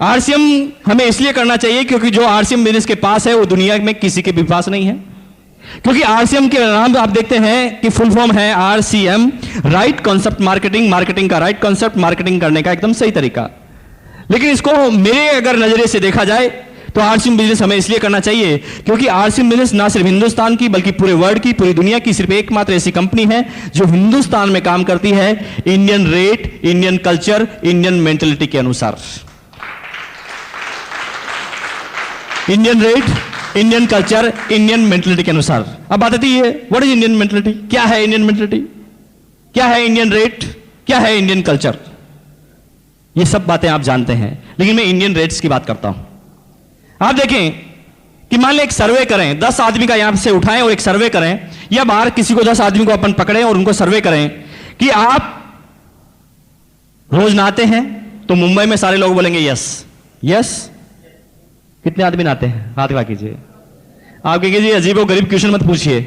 आरसीएम हमें इसलिए करना चाहिए क्योंकि जो आरसीएम बिजनेस के पास है वो दुनिया में किसी के भी पास नहीं है। क्योंकि आरसीएम के नाम आप देखते हैं कि फुल फॉर्म है RCM, right concept marketing, marketing का राइट कॉन्सेप्ट, मार्केटिंग करने का एकदम सही तरीका। लेकिन इसको मेरे अगर नजरिए से देखा जाए तो आरसीएम बिजनेस हमें इसलिए करना चाहिए क्योंकि आरसीएम बिजनेस ना सिर्फ हिंदुस्तान की बल्कि पूरे वर्ल्ड की, पूरी दुनिया की सिर्फ एकमात्र ऐसी कंपनी है जो हिंदुस्तान में काम करती है Indian rate, Indian culture, Indian mentality के अनुसार। Indian rate, Indian culture, Indian mentality के अनुसार। अब बात आती है व्हाट इज इंडियन मेंटेलिटी? क्या है इंडियन मेंटेलिटी? क्या है इंडियन रेट? क्या है इंडियन कल्चर? ये सब बातें आप जानते हैं, लेकिन मैं इंडियन रेट्स की बात करता हूं। आप देखें कि मान लें एक सर्वे करें, 10 आदमी का यहां से उठाएं और एक सर्वे करें, या बाहर किसी को 10 आदमी को अपन पकड़ें और उनको सर्वे करें कि आप रोज नहाते हैं, तो मुंबई में सारे लोग बोलेंगे यस। यस? कितने आदमी नहाते हैं? हाथ खड़ा कीजिए। आप कहेंगे जी अजीब और गरीब क्वेश्चन मत पूछिए।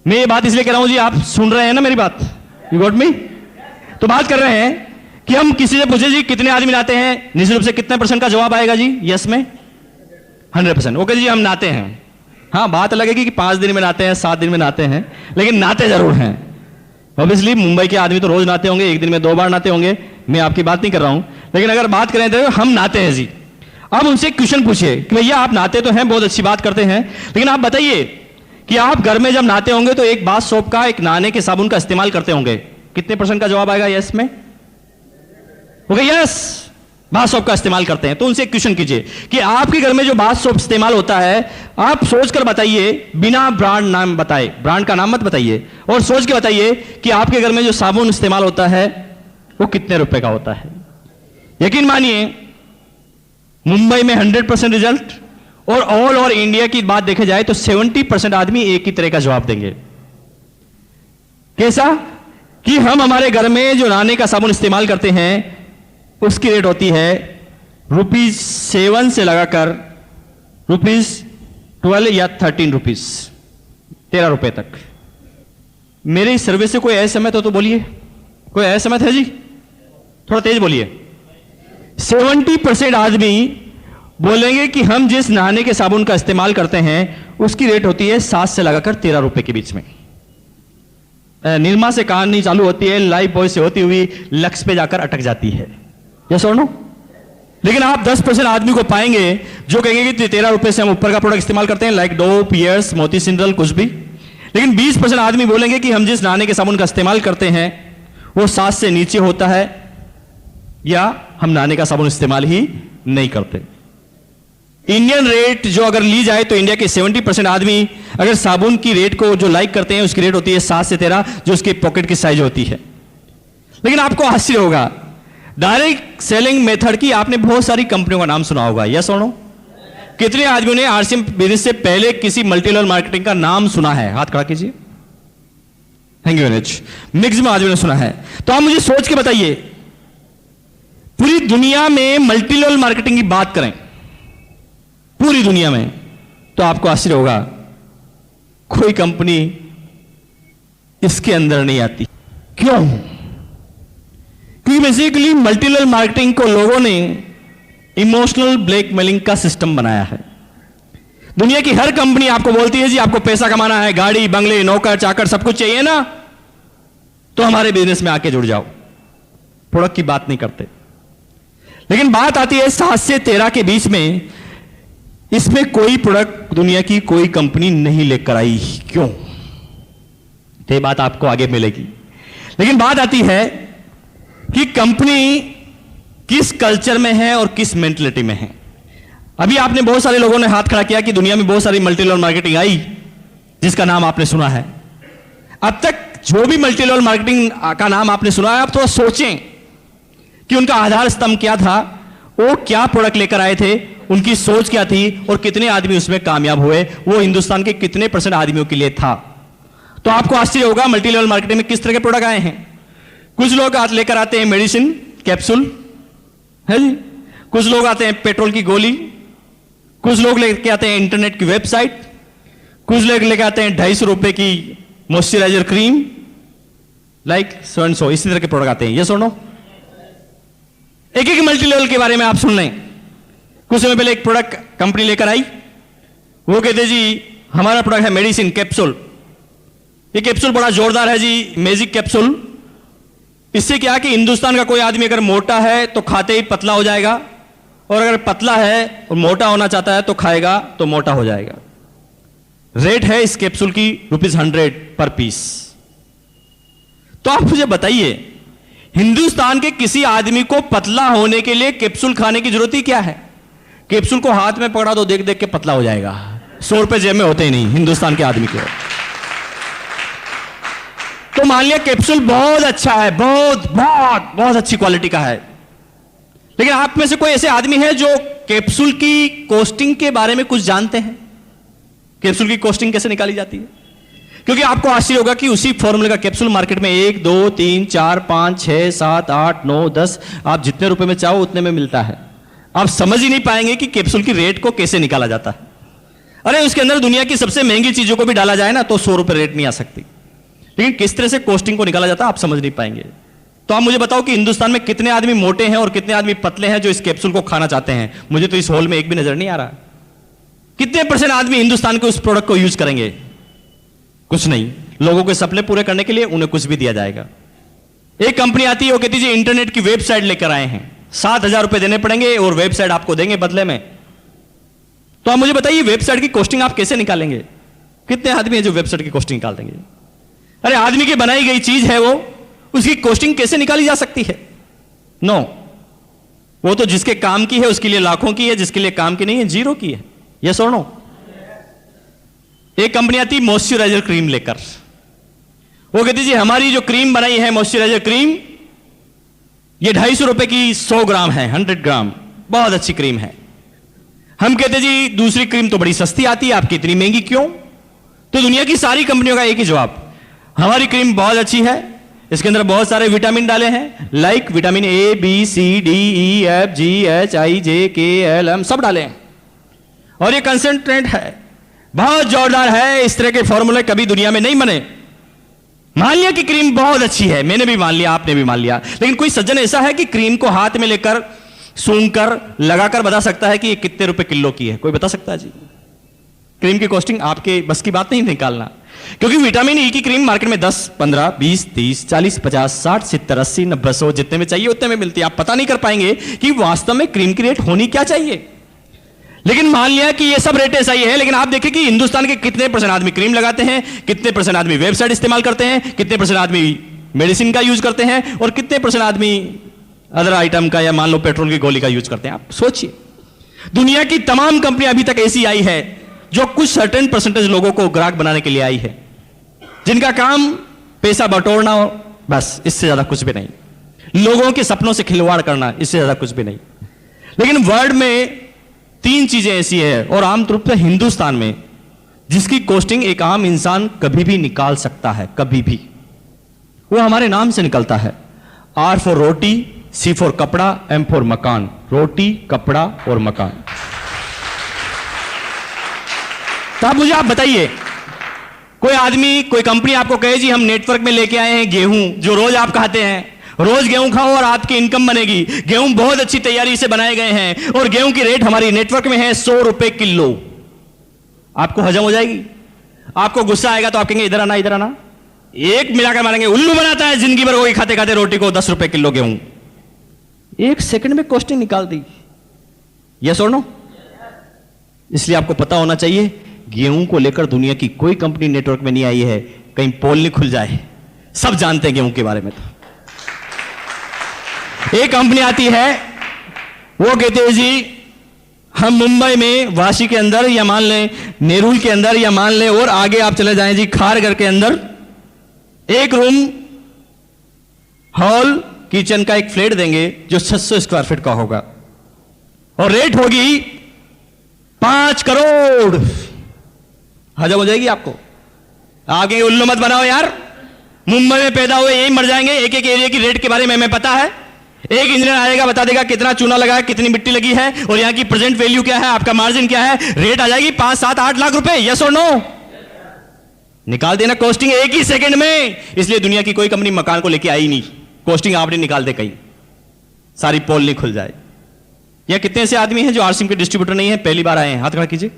मैं ये बात इसलिए कह रहा हूं जी, आप सुन रहे हैं ना मेरी बात? You got me? तो बात कर रहे हैं कि हम किसी से पूछे जी कितने आदमी नहाते हैं, निश्चित रूप से कितने % का जवाब आएगा जी यस में? 100%। ओके जी हम नहाते हैं। हाँ, बात अलग है कि 5 दिन में नहाते हैं, 7 दिन में नहाते हैं, लेकिन नहाते जरूर हैं। ऑब्वियसली मुंबई के आदमी तो रोज नहाते होंगे, एक दिन में 2 बार नहाते होंगे, मैं आपकी बात नहीं कर रहा हूं। लेकिन अगर बात करें तो हम नहाते हैं जी। अब उनसे क्वेश्चन पूछिए कि भैया आप नहाते तो हैं, बहुत अच्छी बात करते हैं, लेकिन आप बताइए कि आप घर में जब नहाते होंगे तो एक बाथ सोप का, एक नहाने के साबुन का इस्तेमाल करते होंगे, कितने % का जवाब आएगा यस में? ओके यस, बाथ सोप का इस्तेमाल करते हैं। तो उनसे एक क्वेश्चन कीजिए कि आपके घर में जो बाथ सोप इस्तेमाल होता है, आप सोचकर बताइए, बिना ब्रांड नाम बताए, ब्रांड का नाम मत बताइए, और सोच के बताइए कि आपके घर में जो साबुन इस्तेमाल होता है वो कितने रुपए का होता है। यकीन मानिए मुंबई में 100% रिजल्ट, और ऑल ओवर इंडिया की बात देखा जाए तो 70% आदमी एक ही तरह का जवाब देंगे। कैसा? कि हम हमारे घर में जो नहाने का साबुन इस्तेमाल करते हैं उसकी रेट होती है ₹7 से लगाकर ₹12 या 13 रुपीज, 13 रुपए तक। मेरी सर्विस से कोई असहमत हो तो बोलिए। कोई असहमत है जी? थोड़ा तेज बोलिए। 70% आदमी बोलेंगे कि हम जिस नहाने के साबुन का इस्तेमाल करते हैं उसकी रेट होती है 7 से लगाकर 13 रुपए के बीच में। निर्मा से कहानी चालू होती है, लाइफ बॉय से होती हुई लक्स पे जाकर अटक जाती है। यस और नो? लेकिन आप 10% आदमी को पाएंगे जो कहेंगे कि 13 रुपए से हम ऊपर का प्रोडक्ट इस्तेमाल करते हैं, लाइक डो, पियर्स, मोती सिंड्रल, कुछ भी। लेकिन 20% आदमी बोलेंगे कि हम जिस नहाने के साबुन का इस्तेमाल करते हैं वो 7 से नीचे होता है, या हम नहाने का साबुन इस्तेमाल ही नहीं करते। इंडियन रेट जो अगर ली जाए तो इंडिया के 70% आदमी अगर साबुन की रेट को जो लाइक करते हैं उसकी रेट होती है 7 से 13, जो उसके पॉकेट की साइज होती है। लेकिन आपको आश्चर्य होगा, डायरेक्ट सेलिंग मेथड की आपने बहुत सारी कंपनियों का नाम सुना होगा। यस और नो? कितने आदमियों ने आरसीएम बिजनेस से पहले किसी मल्टी लेवल मार्केटिंग का नाम सुना है? हाथ खड़ा कीजिए। Thank you very much. Maximum आदमियों ने सुना है। तो आप मुझे सोच के बताइए, पूरी दुनिया में मल्टी लेवल मार्केटिंग की बात करें, पूरी दुनिया में, तो आपको आश्चर्य होगा कोई कंपनी इसके अंदर नहीं आती। क्यों? क्योंकि बेसिकली मल्टी लेवल मार्केटिंग को लोगों ने इमोशनल ब्लैकमेलिंग का सिस्टम बनाया है। दुनिया की हर कंपनी आपको बोलती है जी आपको पैसा कमाना है, गाड़ी, बंगले, नौकर, चाकर सब कुछ चाहिए ना, तो हमारे बिजनेस में आके जुड़ जाओ। प्रोडक्ट की बात नहीं करते। लेकिन बात आती है 7 से 13 के बीच में, इसमें कोई प्रोडक्ट दुनिया की कोई कंपनी नहीं लेकर आई। क्यों? तो ये बात आपको आगे मिलेगी। लेकिन बात आती है कि कंपनी किस कल्चर में है और किस मेंटलिटी में है। अभी आपने बहुत सारे लोगों ने हाथ खड़ा किया कि दुनिया में बहुत सारी मल्टी लेवल मार्केटिंग आई जिसका नाम आपने सुना है। अब तक जो भी मल्टी लेवल मार्केटिंग का नाम आपने सुना है, आप थोड़ा सोचें कि उनका आधार स्तंभ क्या था, वो क्या प्रोडक्ट लेकर आए थे उनकी सोच क्या थी और कितने आदमी उसमें कामयाब हुए, वो हिंदुस्तान के कितने % आदमियों के लिए था। तो आपको आश्चर्य होगा मल्टी लेवल मार्केटिंग में किस तरह के प्रोडक्ट आए हैं। कुछ लोग लेकर आते हैं मेडिसिन कैप्सूल है जी, कुछ लोग आते हैं पेट्रोल की गोली, कुछ लोग लेके आते हैं इंटरनेट की वेबसाइट, कुछ लोग लेके आते हैं 250 रुपए की moisturiser cream, like so and so, इसी तरह के प्रोडक्ट आते हैं। ये सुनो, एक एक मल्टी लेवल के बारे में आप सुन लें। कुछ समय पहले एक प्रोडक्ट कंपनी लेकर आई, वो कहते जी हमारा प्रोडक्ट है मेडिसिन कैप्सूल। ये कैप्सूल बड़ा जोरदार है जी, मैजिक कैप्सूल। इससे क्या कि हिंदुस्तान का कोई आदमी अगर मोटा है तो खाते ही पतला हो जाएगा, और अगर पतला है और मोटा होना चाहता है तो खाएगा तो मोटा हो जाएगा। रेट है इस कैप्सूल की ₹100 पर पीस। तो आप मुझे बताइए, हिंदुस्तान के किसी आदमी को पतला होने के लिए कैप्सूल खाने की जरूरत ही क्या है? कैप्सूल को हाथ में पकड़ा तो देख देख के पतला हो जाएगा। 100 रुपए जेब में होते ही नहीं हिंदुस्तान के आदमी के। तो मान लिया कैप्सूल बहुत अच्छा है, बहुत बहुत बहुत अच्छी क्वालिटी का है, लेकिन आप में से कोई ऐसे आदमी है जो कैप्सूल की कॉस्टिंग के बारे में कुछ जानते हैं? कैप्सूल की कॉस्टिंग कैसे निकाली जाती है? क्योंकि आपको आश्चर्य होगा कि उसी फॉर्मूले का कैप्सूल मार्केट में 1 2 3 4 5 6 7 8 9 10 आप जितने रुपए में चाहो उतने में मिलता है। आप समझ ही नहीं पाएंगे कि कैप्सूल की रेट को कैसे निकाला जाता है। अरे उसके अंदर दुनिया की सबसे महंगी चीजों को भी डाला जाए ना तो 100 रुपए रेट नहीं आ सकती, लेकिन किस तरह से कॉस्टिंग को निकाला जाता है आप समझ नहीं पाएंगे। तो आप मुझे बताओ कि हिंदुस्तान में कितने आदमी मोटे हैं और कितने आदमी पतले हैं जो इस कैप्सूल को खाना चाहते हैं? मुझे तो इस हॉल में एक भी नजर नहीं आ रहा। कितने % आदमी हिंदुस्तान के उस प्रोडक्ट को यूज करेंगे? कुछ नहीं। लोगों के सपने पूरे करने के लिए उन्हें कुछ भी दिया जाएगा। एक कंपनी आती है, वो कहती है इंटरनेट की वेबसाइट लेकर आए हैं, 7,000 रुपए देने पड़ेंगे और वेबसाइट आपको देंगे बदले में। तो आप मुझे बताइए वेबसाइट की कॉस्टिंग आप कैसे निकालेंगे? कितने आदमी है जो वेबसाइट की कॉस्टिंग निकाल देंगे? अरे आदमी की बनाई गई चीज है वो, उसकी कॉस्टिंग कैसे निकाली जा सकती है? नो, वो तो जिसके काम की है उसके लिए लाखों की है, जिसके लिए काम की नहीं है जीरो की है। यस और नो? एक कंपनी आती मॉइस्चराइजर क्रीम लेकर, वो कहती जी हमारी जो क्रीम बनाई है मॉइस्चराइजर क्रीम, ये 250 रुपए की 100 ग्राम है, 100 ग्राम, बहुत अच्छी क्रीम है। हम कहते जी दूसरी क्रीम तो बड़ी सस्ती आती है, आपकी इतनी महंगी क्यों? तो दुनिया की सारी कंपनियों का एक ही जवाब, हमारी क्रीम बहुत अच्छी है, इसके अंदर बहुत सारे विटामिन डाले हैं, like vitamin A B C D E F G H I J K L M सब डाले हैं, और ये कंसंट्रेट है, बहुत जोरदार है। इस तरह के फॉर्मूले कभी दुनिया में नहीं बने। मान लिया कि क्रीम बहुत अच्छी है, मैंने भी मान लिया, आपने भी मान लिया, लेकिन कोई सज्जन ऐसा है कि क्रीम को हाथ में लेकर सूंघकर लगाकर बता सकता है कि ये कितने रुपए किलो की है? कोई बता सकता है जी? क्रीम की कॉस्टिंग आपके बस की बात नहीं निकालना, क्योंकि विटामिन ई की क्रीम मार्केट में 10 15 20 30 40 50 60 70 80 90 100 जितने में चाहिए उतने में मिलती है। आप पता नहीं कर पाएंगे कि वास्तव में क्रीम की रेट होनी क्या चाहिए। लेकिन मान लिया कि ये सब रेट ऐसा ही है, लेकिन आप देखें कि हिंदुस्तान के कितने % आदमी क्रीम लगाते हैं, कितने % आदमी वेबसाइट इस्तेमाल करते हैं, कितने % आदमी मेडिसिन का यूज करते हैं, और कितने % आदमी अदर आइटम का या मान लो पेट्रोल की गोली का यूज करते हैं। आप सोचिए, दुनिया की तमाम कंपनियां अभी तक ऐसी आई है जो कुछ सर्टेन % लोगों को ग्राहक बनाने के लिए आई है, जिनका काम पैसा बटोरना हो, बस, इससे ज्यादा कुछ भी नहीं। लोगों के सपनों से खिलवाड़ करना, इससे ज्यादा कुछ भी नहीं। लेकिन वर्ल्ड में 3 चीजें ऐसी है, और आमतौर पर हिंदुस्तान में, जिसकी कॉस्टिंग एक आम इंसान कभी भी निकाल सकता है, कभी भी। वो हमारे नाम से निकलता है। R for roti, C for कपड़ा, M फॉर मकान। रोटी, कपड़ा और मकान। तो आप बताइए, कोई आदमी, कोई कंपनी आपको कहे जी हम नेटवर्क में लेके आए हैं गेहूं, जो रोज आप खाते हैं, रोज गेहूं खाओ और आपकी इनकम बनेगी। गेहूं बहुत अच्छी तैयारी से बनाए गए हैं और गेहूं की रेट हमारी नेटवर्क में है 100 रुपए किलो। आपको हजम हो जाएगी? आपको गुस्सा आएगा तो आप कहेंगे इधर आना, इधर आना, एक मिलाकर मारेंगे। उल्लू बनाता है जिंदगी भर वही खाते खाते रोटी को, 10 रुपए किलो गेहूं। 1 सेकंड में कॉस्टिंग निकाल दी। यस और नो? इसलिए आपको पता होना चाहिए, गेहूं को लेकर दुनिया की कोई कंपनी नेटवर्क में नहीं आई है, कहीं पोल नहीं खुल जाए। सब जानते हैं गेहूं के बारे में। तो एक कंपनी आती है, वो कहते हैं जी हम मुंबई में वाशी के अंदर, या मान लें नेरुल के अंदर, या मान लें और आगे आप चले जाएं जी खारघर के अंदर, एक रूम हॉल किचन का एक फ्लैट देंगे जो 600 स्क्वायर फीट का होगा, और रेट होगी 5 करोड़ हजम हो जाएगी आपको। आगे उल्लू मत बनाओ यार, मुंबई में पैदा हुए यही मर जाएंगे। एक एक एरिया की रेट के बारे में हमें पता है। एक इंजीनियर आएगा, बता देगा कितना चूना लगा है, कितनी मिट्टी लगी है और यहां की प्रेजेंट वैल्यू क्या है, आपका मार्जिन क्या है, रेट आ जाएगी 5, 7, 8 लाख रुपए। यस और नो? निकाल देना कॉस्टिंग एक ही सेकंड में। इसलिए दुनिया की कोई कंपनी मकान को लेके आई नहीं, कॉस्टिंग आपने निकाल दे कहीं, सारी पोल नहीं खुल जाए। यह कितने ऐसे आदमी हैं जो आरसीएम के डिस्ट्रीब्यूटर नहीं है, पहली बार आए हैं? हाथ खड़ा कीजिए।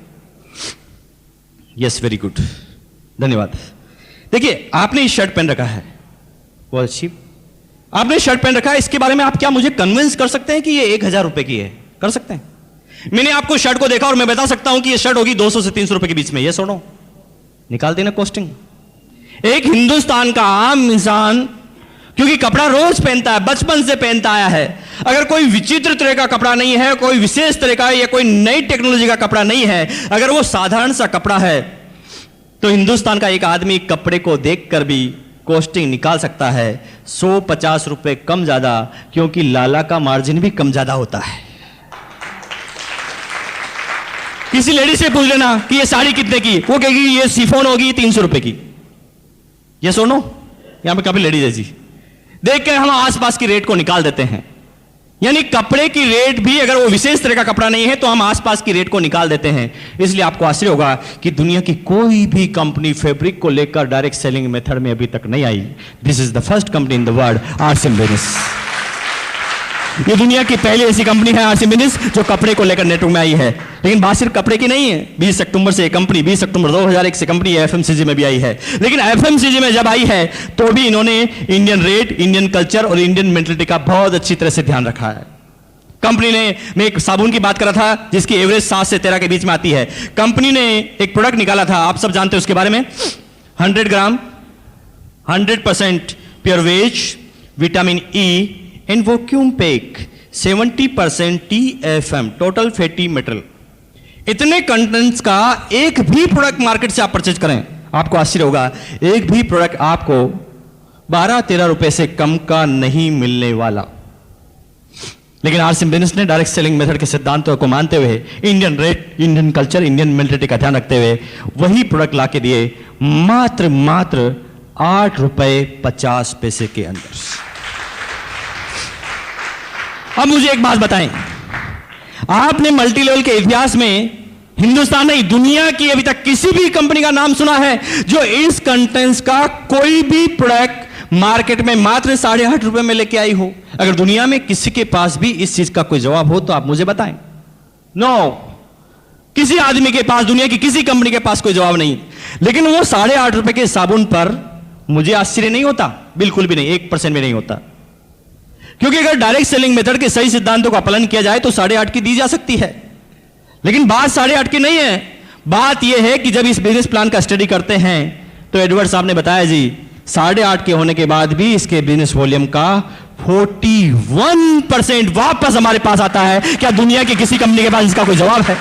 यस, वेरी गुड, धन्यवाद। देखिए, आपने ये शर्ट पहन रखा है, बहुत अच्छी आपने शर्ट पहन रखा है। इसके बारे में आप क्या मुझे कन्विंस कर सकते हैं कि ये 1000 रुपए की है? कर सकते हैं? मैंने आपको शर्ट को देखा और मैं बता सकता हूं कि ये शर्ट होगी 200 से 300 रुपए के बीच में। ये सुनो, निकाल देना कॉस्टिंग। एक हिंदुस्तान का आम इंसान, क्योंकि कपड़ा रोज पहनता है, बचपन से पहनता आया है, अगर कोई विचित्र तरह का कपड़ा नहीं है, कोई विशेष तरह का या कोई नई टेक्नोलॉजी का कपड़ा नहीं है, अगर वो साधारण सा कपड़ा है, तो हिंदुस्तान का एक आदमी कपड़े को देखकर भी कॉस्टिंग निकाल सकता है 150 रुपए कम ज्यादा, क्योंकि लाला का मार्जिन भी कम ज्यादा होता है। किसी लेडी से पूछ लेना कि ये साड़ी कितने की, वो कहेगी ये शिफॉन होगी 300 रुपए की। ये सुनो, यहां पे काफी लेडीज है जी, देख के हम आसपास की रेट को निकाल देते हैं। यानी कपड़े की रेट भी अगर वो विशेष तरह का कपड़ा नहीं है तो हम आसपास की रेट को निकाल देते हैं। इसलिए आपको आश्चर्य होगा कि दुनिया की कोई भी कंपनी फैब्रिक को लेकर डायरेक्ट सेलिंग मेथड में अभी तक नहीं आई। This is the first company in the world, RCM business. ये दुनिया की पहली ऐसी कंपनी है आरसीएम बिजनेस जो कपड़े को लेकर नेटवर्क में आई है। लेकिन बात सिर्फ कपड़े की नहीं है। 20 अक्टूबर से कंपनी, 20 अक्टूबर 2001 से कंपनी एफएमसीजी में भी आई है। लेकिन एफएमसीजी में जब आई है तो भी इन्होंने इंडियन रेट, इंडियन कल्चर और इंडियन मेंटलिटी का बहुत अच्छी तरह से ध्यान रखा है। कंपनी ने, मैं एक साबुन की बात कर रहा था जिसकी एवरेज 7 से 13 के बीच में आती है। कंपनी ने एक प्रोडक्ट निकाला था, आप सब जानते हैं उसके बारे में, 100 gram 100% pure veg vitamin E and vacuum pack 70% TFM total fatty material. इतने कंटेंट्स का एक भी प्रोडक्ट मार्केट से आप परचेज करें, आपको आश्चर्य होगा, एक भी प्रोडक्ट आपको 12-13 रुपए से कम का नहीं मिलने वाला। लेकिन आरसीएम बिजनेस ने डायरेक्ट सेलिंग मेथड के सिद्धांतों को मानते हुए, Indian rate, Indian culture, Indian mentality का ध्यान रखते हुए वही प्रोडक्ट लाके दिए मात्र 8 रुपए 50 पैसे के अंदर। अब मुझे एक बात बताएं, आपने मल्टी लेवल के इतिहास में हिंदुस्तान नहीं, दुनिया की अभी तक किसी भी कंपनी का नाम सुना है जो इस कंटेंट्स का कोई भी प्रोडक्ट मार्केट में मात्र 8.5 रुपए में लेके आई हो? अगर दुनिया में किसी के पास भी इस चीज का कोई जवाब हो तो आप मुझे बताएं। नो, किसी आदमी के पास, दुनिया की किसी कंपनी के पास कोई जवाब नहीं। लेकिन वो 8.5 रुपए के साबुन पर मुझे आश्चर्य नहीं होता, बिल्कुल भी नहीं, 1% भी नहीं होता। क्योंकि अगर डायरेक्ट सेलिंग मेथड के सही सिद्धांतों का पालन किया जाए तो 8.5 की दी जा सकती है। लेकिन बात 8.5 की नहीं है। बात यह है कि जब इस बिजनेस प्लान का स्टडी करते हैं तो एडवर्ड साहब ने बताया जी, 8.5 के होने के बाद भी इसके बिजनेस वॉल्यूम का 41% वापस हमारे पास आता है। क्या दुनिया की किसी कंपनी के पास इसका कोई जवाब है?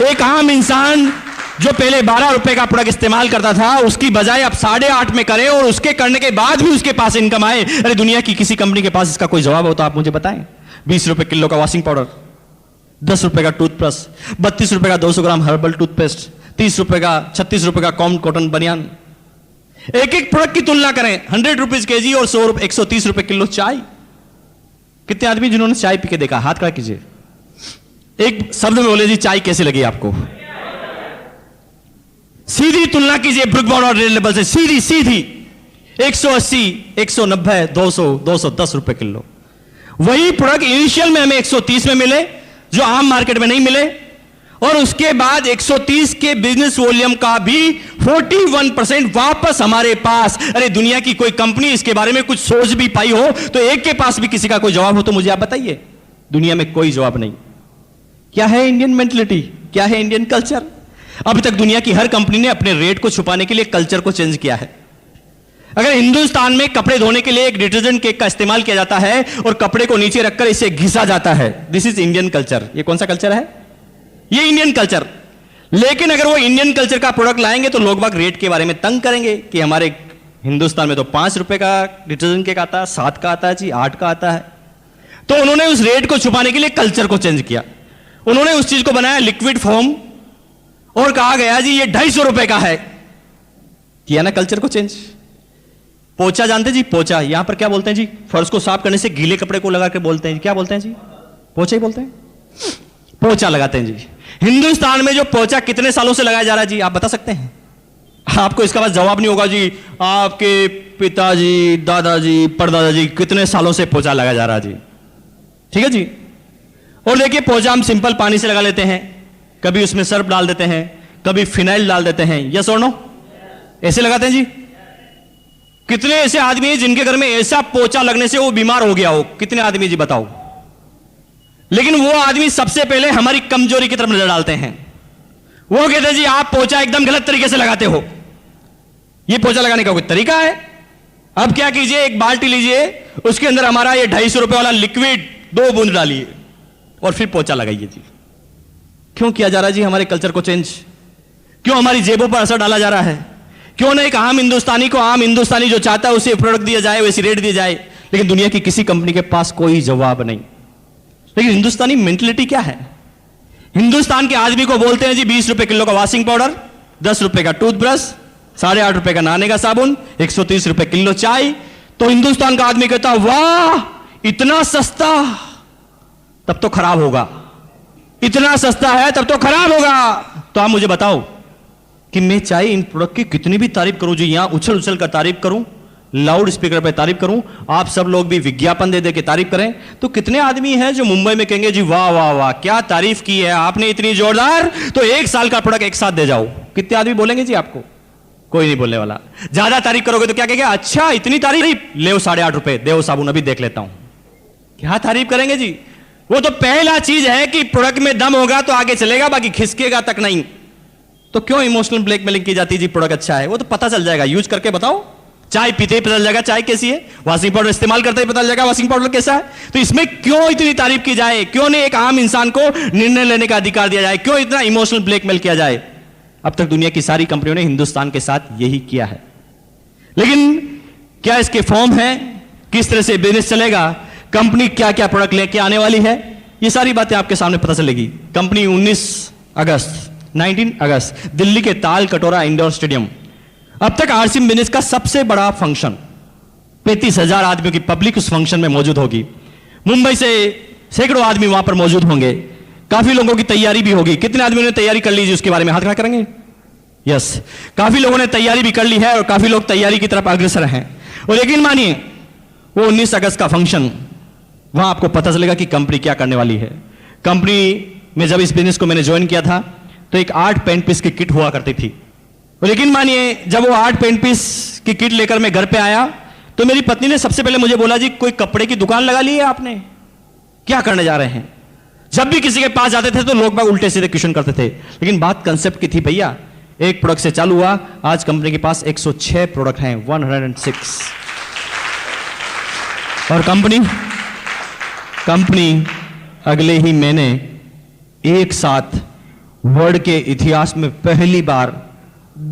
एक आम इंसान जो पहले 12 रुपए का प्रोडक्ट इस्तेमाल करता था, उसकी बजाय अब 8.5 में करे और उसके करने के बाद भी उसके पास इनकम आए। अरे दुनिया की किसी कंपनी के पास इसका कोई जवाब हो तो आप मुझे बताएं। 20 रुपए किलो का वॉशिंग पाउडर, 10 रुपए का टूथब्रश, 32 रुपए का 200 ग्राम हर्बल टूथपेस्ट, 30 रुपए का, 36 रुपए का कॉटन बनियान। एक एक प्रोडक्ट की तुलना करें, 100 रुपीज केजी और 130 रुपए किलो चाय। कितने आदमी जिन्होंने चाय पी के देखा, हाथ खड़ा कीजिए। एक शब्द में बोले जी, चाय कैसी लगी आपको? सीधी तुलना कीजिए ब्रुक बॉन्ड और रेड लेबल से, सीधी 180, 190, 200, 210 रुपए किलो। वही प्रोडक्ट इनिशियल में हमें 130 में मिले जो आम मार्केट में नहीं मिले, और उसके बाद 130 के बिजनेस वॉल्यूम का भी 41% वापस हमारे पास। अरे दुनिया की कोई कंपनी इसके बारे में कुछ सोच भी पाई हो तो एक के पास भी किसी का कोई जवाब हो तो मुझे आप बताइए। दुनिया में कोई जवाब नहीं। क्या है इंडियन मेंटलिटी, क्या है इंडियन कल्चर? अभी तक दुनिया की हर कंपनी ने अपने रेट को छुपाने के लिए कल्चर को चेंज किया है। अगर हिंदुस्तान में कपड़े धोने के लिए एक डिटर्जेंट केक का इस्तेमाल किया जाता है और कपड़े को नीचे रखकर इसे घिसा जाता है, दिस इज इंडियन कल्चर। ये कौन सा कल्चर है? ये इंडियन कल्चर। लेकिन अगर वो इंडियन कल्चर का प्रोडक्ट लाएंगे तो लोग बाग रेट के बारे में तंग करेंगे कि हमारे हिंदुस्तान में तो 5 रुपए का डिटर्जेंट केक आता है, 7 का आता है जी, 8 का आता है। तो उन्होंने उस रेट को छुपाने के लिए कल्चर को चेंज किया। उन्होंने उस चीज को बनाया लिक्विड फॉर्म और कहा गया जी ये 250 रुपए का है। किया ना कल्चर को चेंज। पोचा जानते जी, पोचा यहां पर क्या बोलते हैं जी, फर्श को साफ करने से गीले कपड़े को लगा के बोलते हैं, क्या बोलते हैं जी, पोचा ही बोलते हैं, पोचा लगाते हैं जी। हिंदुस्तान में जो पोचा कितने सालों से लगाया जा रहा है जी, आप बता सकते हैं? आपको इसका बस जवाब नहीं होगा जी, आपके पिताजी, दादाजी, परदादाजी कितने सालों से पोचा लगाया जा रहा है जी। ठीक है जी। और देखिए पोचा हम सिंपल पानी से लगा लेते हैं, कभी उसमें सर्फ डाल देते हैं, कभी फिनाइल डाल देते हैं, यस और नो, ऐसे लगाते हैं जी। कितने ऐसे आदमी हैं जिनके घर में ऐसा पोचा लगने से वो बीमार हो गया हो? कितने आदमी जी बताओ? लेकिन वो आदमी सबसे पहले हमारी कमजोरी की तरफ नजर डालते हैं। वो कहते हैं जी आप पोचा एकदम गलत तरीके से लगाते हो, ये पोचा लगाने का कोई तरीका है? अब क्या कीजिए, एक बाल्टी लीजिए, उसके अंदर हमारा ये 250 रुपए वाला लिक्विड 2 बूंद डालिए और फिर पोचा लगाइए जी। क्यों किया जा रहा है जी हमारे कल्चर को चेंज? क्यों हमारी जेबों पर असर डाला जा रहा है? क्यों ना एक आम हिंदुस्तानी को, आम हिंदुस्तानी जो चाहता है उसे प्रोडक्ट दिया जाए, वैसी रेट दिया जाए? लेकिन दुनिया की किसी कंपनी के पास कोई जवाब नहीं। लेकिन हिंदुस्तानी मेंटलिटी क्या है? हिंदुस्तान के आदमी को बोलते हैं जी 20 रुपए किलो का वॉशिंग पाउडर, 10 रुपए का टूथब्रश, 8.5 रुपए का नहाने का साबुन, 130 रुपए किलो चाय। तो हिंदुस्तान का आदमी कहता वाह इतना सस्ता, तब तो खराब होगा, इतना सस्ता है तब तो खराब होगा। तो आप मुझे बताओ कि मैं चाहे इन प्रोडक्ट की कितनी भी तारीफ करूं जी, यहां उछल उछल कर तारीफ करूं, लाउड स्पीकर पे तारीफ करूं, आप सब लोग भी विज्ञापन दे दे के तारीफ करें, तो कितने आदमी हैं जो मुंबई में कहेंगे जी वाह वाह वाह क्या तारीफ की है आपने इतनी जोरदार, तो 1 साल का प्रोडक्ट एक साथ दे जाओ। कितने आदमी बोलेंगे जी आपको? कोई नहीं बोलने वाला। ज्यादा तारीफ करोगे तो क्या कहेंगे, अच्छा इतनी तारीफ, ले 8.5 रुपए दे साबुन अभी देख लेता हूं। क्या तारीफ करेंगे जी? वो तो पहला चीज है कि प्रोडक्ट में दम होगा तो आगे चलेगा, बाकी खिसकेगा तक नहीं। तो क्यों इमोशनल ब्लैकमेलिंग की जाती है जी? प्रोडक्ट अच्छा है, वो तो पता चल जाएगा, यूज करके बताओ। चाय पीते ही पता चल जाएगा चाय कैसी है, वॉशिंग पाउडर इस्तेमाल करते ही पता चल जाएगा वॉशिंग पाउडर कैसा है। तो इसमें क्यों इतनी तारीफ की जाए? क्यों नहीं एक आम इंसान को निर्णय लेने का अधिकार दिया जाए? क्यों इतना इमोशनल ब्लैकमेल किया जाए? अब तक दुनिया की सारी कंपनियों ने हिंदुस्तान के साथ यही किया है। लेकिन क्या इसके फॉर्म है? किस तरह से बिजनेस चलेगा? कंपनी क्या क्या प्रोडक्ट लेके आने वाली है? ये सारी बातें आपके सामने पता चलेगी। कंपनी 19 अगस्त दिल्ली के ताल कटोरा इंडोर स्टेडियम, अब तक आरसीएम बिजनेस का सबसे बड़ा फंक्शन, 35,000 आदमियों की पब्लिक उस फंक्शन में मौजूद होगी। मुंबई से सैकड़ों आदमी वहां पर मौजूद होंगे। काफी लोगों की तैयारी भी होगी। कितने आदमियों ने तैयारी कर ली जी? उसके बारे में हाथ खड़ा करेंगे। यस, काफी लोगों ने तैयारी भी कर ली है और काफी लोग तैयारी की तरफ अग्रसर हैं। और यकीन मानिए वो 19 अगस्त का फंक्शन, वहां आपको पता चलेगा कि कंपनी क्या करने वाली है। कंपनी में जब इस बिजनेस को मैंने ज्वाइन किया था तो एक 8 पेंट पीस की किट हुआ करती थी। और यकीन मानिए जब वो 8 पेंट पीस की किट लेकर मैं घर पे आया तो मेरी पत्नी ने सबसे पहले मुझे बोला जी कोई कपड़े की दुकान लगा ली है आपने, क्या करने जा रहे हैं? जब भी किसी के पास जाते थे तो लोग बाग उल्टे सीधे क्वेश्चन करते थे। लेकिन बात कंसेप्ट की थी भैया, एक प्रोडक्ट से चालू हुआ, आज कंपनी के पास 106 प्रोडक्ट हैं, 106। और कंपनी अगले ही महीने एक साथ वर्ल्ड के इतिहास में पहली बार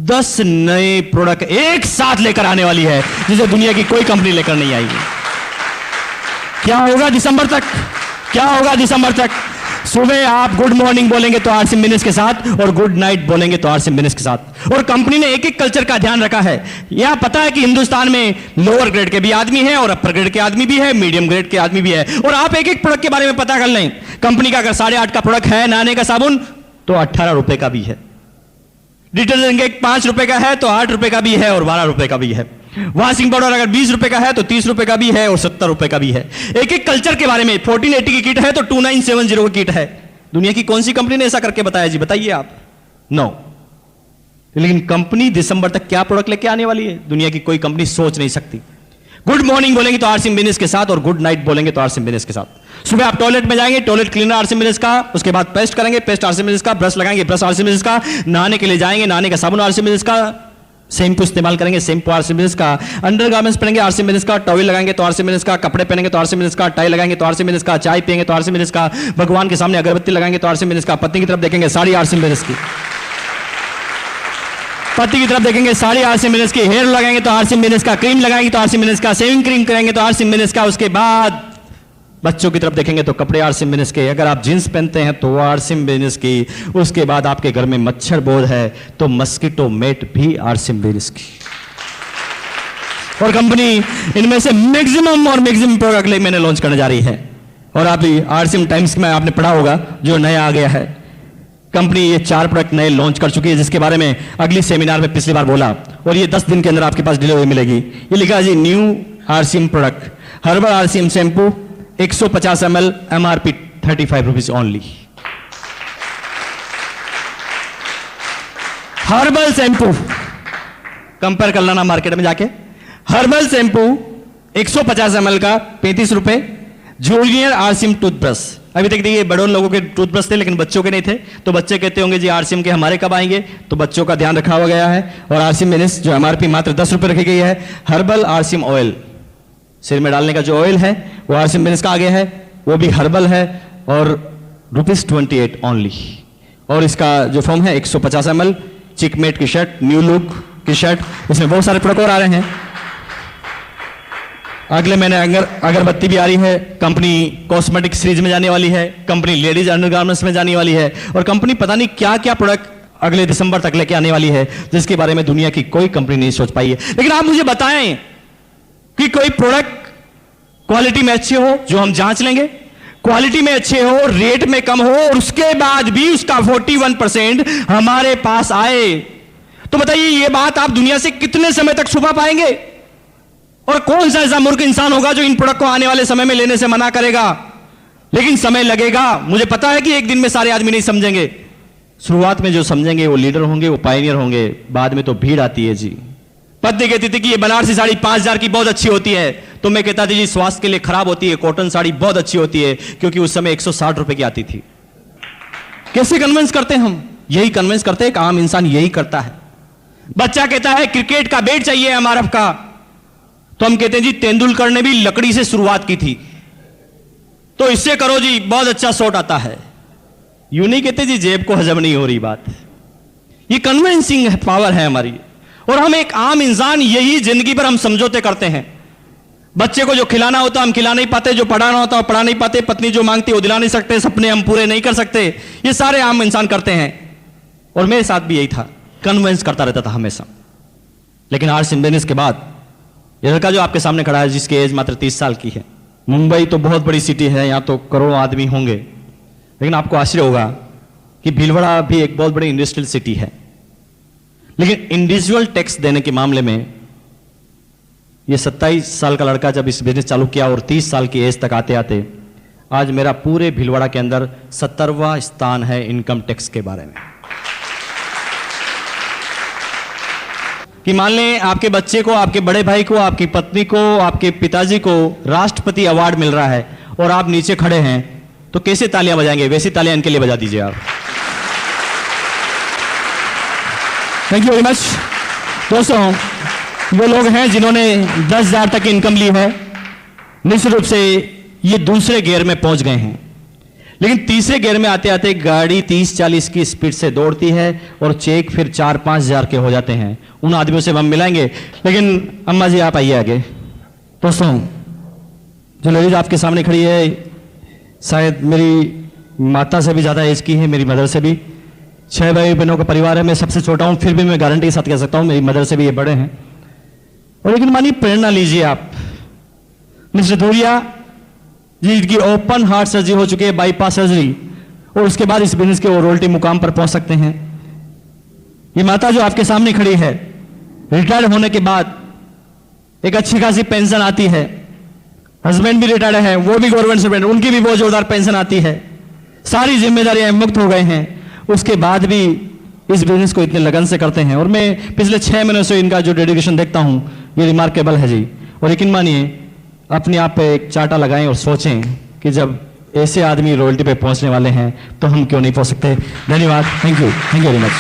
10 नए प्रोडक्ट एक साथ लेकर आने वाली है, जिसे दुनिया की कोई कंपनी लेकर नहीं आई है। क्या होगा दिसंबर तक? क्या होगा दिसंबर तक? सुबह आप गुड मॉर्निंग बोलेंगे तो आरसीएम बिजनेस के साथ, और गुड नाइट बोलेंगे तो आरसीएम बिजनेस के साथ। और कंपनी ने एक एक कल्चर का ध्यान रखा है। यहां पता है कि हिंदुस्तान में लोअर ग्रेड के भी आदमी है और अपर ग्रेड के आदमी भी है, मीडियम ग्रेड के आदमी भी है। और आप एक एक प्रोडक्ट के बारे में पता कर लें। कंपनी का अगर 8.5 का प्रोडक्ट है नहाने का साबुन तो 18 रुपए का भी है। डिटर्जेंट केक 5 रुपए का है तो 8 रुपए का भी है और 12 रुपए का भी है। वॉशिंग पाउडर अगर 20 रुपए का है तो 30 रुपए का भी है और 70 रुपए का भी है। एक एक कल्चर के बारे में 1480 की किट है तो 2970 की किट है। दुनिया की कौन सी कंपनी ने ऐसा करके बताया जी? बताइए आप। नो। लेकिन कंपनी दिसंबर तक क्या प्रोडक्ट लेके आने वाली है, दुनिया की कोई कंपनी सोच नहीं सकती। गुड मॉर्निंग बोलेंगे तो आरसीएम बिजनेस के साथ, और गुड नाइट बोलेंगे तो आरसीएम बिजनेस के साथ। सुबह आप टॉयलेट में जाएंगे, टॉयलेट क्लीनर आरसीएम बिजनेस का, उसके बाद पेस्ट करेंगे, पेस्ट आरसीएम बिजनेस का, ब्रश लगाएंगे, ब्रश आरसीएम बिजनेस का, नहाने के लिए जाएंगे, नहाने का साबुन आरसीएम बिजनेस का, शैम्पू इस्तेमाल करेंगे, शैम्पू आरसीएम बिजनेस का, अंडरगारमेंट्स पहनेंगे आरसीएम बिजनेस का, टॉवल लगाएंगे तो आरसीएम बिजनेस का, कपड़े पहनेंगे तो आरसीएम बिजनेस का, टाई लगाएंगे तो आरसीएम बिजनेस का, चाय पिएंगे तो आरसीएम बिजनेस का, भगवान के सामने अगरबत्ती लगाएंगे तो आरसीएम बिजनेस का, पत्नी की तरफ देखेंगे साड़ी आरसीएम बिजनेस की, पति की तरफ देखेंगे साड़ी आरसीएम बिजनेस की, हेयर लगाएंगे तो आरसीएम बिजनेस का, क्रीम लगाएंगे तो आरसीएम बिजनेस का, शेविंग क्रीम करेंगे तो आरसीएम बिजनेस का, उसके बाद बच्चों की तरफ देखेंगे तो कपड़े आरसीएम बिजनेस के, अगर आप जींस पहनते हैं तो वो आरसीएम बिजनेस की, उसके बाद आपके घर में मच्छर बोध है तो मस्कीटो मेट भी आरसीएम बिजनेस की। और कंपनी इनमें से मैक्सिमम प्रोडक्ट अगले महीने लॉन्च करने जा रही है। और आप आरसीएम टाइम्स में आपने पढ़ा होगा जो नया आ गया है, कंपनी ये 4 प्रोडक्ट नए लॉन्च कर चुकी है, जिसके बारे में अगली सेमिनार में पिछली बार बोला, और ये 10 दिन के अंदर आपके पास डिलीवरी मिलेगी। ये लिखा है जी new RCM product, herbal RCM shampoo 150 ml, MRP 35 rupees only. Herbal shampoo compare कर लेना मार्केट में जाके, हर्बल शैम्पू 150 ml का 35 रुपए। जूनियर आरसीएम टूथब्रश, अभी तक देखिए बड़ों लोगों के टूथब्रश थे लेकिन बच्चों के नहीं थे, तो बच्चे कहते होंगे जी आरसीएम के हमारे कब आएंगे, तो बच्चों का ध्यान रखा हुआ गया है। और आरसीएम बिजनेस जो MRP मात्र 10 रुपए रखी गई है। हर्बल आरसीएम ऑयल, सिर में डालने का जो ऑयल है वो आरसीएम बिजनेस का आगे है, वो भी हर्बल है और ₹28 ओनली। और इसका जो फॉर्म है 150 ml, चिकमेट की शर्ट, न्यू लुक की शर्ट, इसमें बहुत सारे प्रोडक्ट और आ रहे हैं। अगले महीने अगरबत्ती भी आ रही है, कंपनी कॉस्मेटिक सीरीज में जाने वाली है, कंपनी लेडीज अंडरगारमेंट्स में जाने वाली है, और कंपनी पता नहीं क्या क्या प्रोडक्ट अगले दिसंबर तक लेके आने वाली है, जिसके बारे में दुनिया की कोई कंपनी नहीं सोच पाई है। लेकिन आप मुझे बताएं कि कोई प्रोडक्ट क्वालिटी में अच्छे हो जो हम जांच लेंगे, क्वालिटी में अच्छे हो, रेट में कम हो, और उसके बाद भी उसका 41% हमारे पास आए, तो बताइए ये बात आप दुनिया से कितने समय तक छुपा पाएंगे? और कौन सा ऐसा मूर्ख इंसान होगा जो इन प्रोडक्ट को आने वाले समय में लेने से मना करेगा? लेकिन समय लगेगा, मुझे पता है कि एक दिन में सारे आदमी नहीं समझेंगे। शुरुआत में जो समझेंगे वो लीडर होंगे, वो पायनियर होंगे, बाद में तो भीड़ आती है जी। पत्नी कहती थी कि ये बनारसी साड़ी 5000 की बहुत अच्छी होती है, तो मैं कहता था जी स्वास्थ्य के लिए खराब होती है, कॉटन साड़ी बहुत अच्छी होती है, क्योंकि उस समय 160 रुपए की आती थी। कैसे कन्विंस करते हैं हम? यही कन्विंस करते हैं, एक आम इंसान यही करता है। बच्चा कहता है क्रिकेट का बैट चाहिए MRF का, तो हम कहते हैं जी तेंदुलकर ने भी लकड़ी से शुरुआत की थी, तो इससे करो जी बहुत अच्छा शॉट आता है। यूं नहीं कहते जी जेब को हजम नहीं हो रही बात। ये कन्विंसिंग पावर है हमारी, और हम एक आम इंसान यही जिंदगी पर हम समझौते करते हैं। बच्चे को जो खिलाना होता हम खिला नहीं पाते, जो पढ़ाना होता पढ़ा नहीं पाते, पत्नी जो मांगती वो दिला नहीं सकते, सपने हम पूरे नहीं कर सकते। ये सारे आम इंसान करते हैं, और मेरे साथ भी यही था, कन्विंस करता रहता था हमेशा। लेकिन आरसीएम बिजनेस के बाद ये लड़का जो आपके सामने खड़ा है, जिसकी एज मात्र 30 साल की है, मुंबई तो बहुत बड़ी सिटी है, यहां तो करोड़ों आदमी होंगे, लेकिन आपको आश्चर्य होगा कि भीलवाड़ा भी एक बहुत बड़ी इंडस्ट्रियल सिटी है। लेकिन इंडिविजुअल टैक्स देने के मामले में ये 27 साल का लड़का जब इस बिजनेस चालू किया और 30 साल की एज तक आते आते आज मेरा पूरे भीलवाड़ा के अंदर 70वां स्थान है इनकम टैक्स के बारे में। कि मान लें आपके बच्चे को, आपके बड़े भाई को, आपकी पत्नी को, आपके पिताजी को राष्ट्रपति अवार्ड मिल रहा है और आप नीचे खड़े हैं, तो कैसे तालियां बजाएंगे? वैसी तालियां इनके लिए बजा दीजिए आप। Thank you very much. दोस्तों, वो लोग हैं जिन्होंने 10,000 तक इनकम ली है, निश्चित रूप से ये दूसरे गियर में पहुंच गए हैं, लेकिन तीसरे गियर में आते आते गाड़ी 30-40 की स्पीड से दौड़ती है और चेक फिर 4-5 हजार के हो जाते हैं। उन आदमियों से हम मिलाएंगे। लेकिन अम्मा जी आप आइए आगे। दोस्तों, जो लेडीज आपके सामने खड़ी है शायद मेरी माता से भी ज्यादा एज की है, मेरी मदर से भी। 6 भाई बहनों का परिवार है, मैं सबसे छोटा हूं, फिर भी मैं गारंटी के साथ कह सकता हूं मेरी मदर से भी ये बड़े हैं। और लेकिन मानिए प्रेरणा लीजिए आप, मिस्टर धूरिया जिनकी ओपन हार्ट सर्जरी हो चुकी है, बाईपास सर्जरी, और उसके बाद इस बिजनेस के वो रोयल्टी मुकाम पर पहुंच सकते हैं। ये माता जो आपके सामने खड़ी है, रिटायर्ड होने के बाद एक अच्छी खासी पेंशन आती है, हस्बैंड भी रिटायर्ड है, वो भी गवर्नमेंट सर्वेंट, उनकी भी बहुत जोरदार पेंशन आती है, सारी जिम्मेदारियां मुक्त हो गए हैं, उसके बाद भी इस बिजनेस को इतने लगन से करते हैं। और मैं पिछले 6 महीनों से इनका जो डेडिकेशन देखता हूं, ये रिमार्केबल है जी। और यकीन मानिए, अपने आप पे एक चार्टा लगाएं और सोचें कि जब ऐसे आदमी रॉयल्टी पे पहुंचने वाले हैं तो हम क्यों नहीं पहुंच सकते। धन्यवाद। Thank you very much.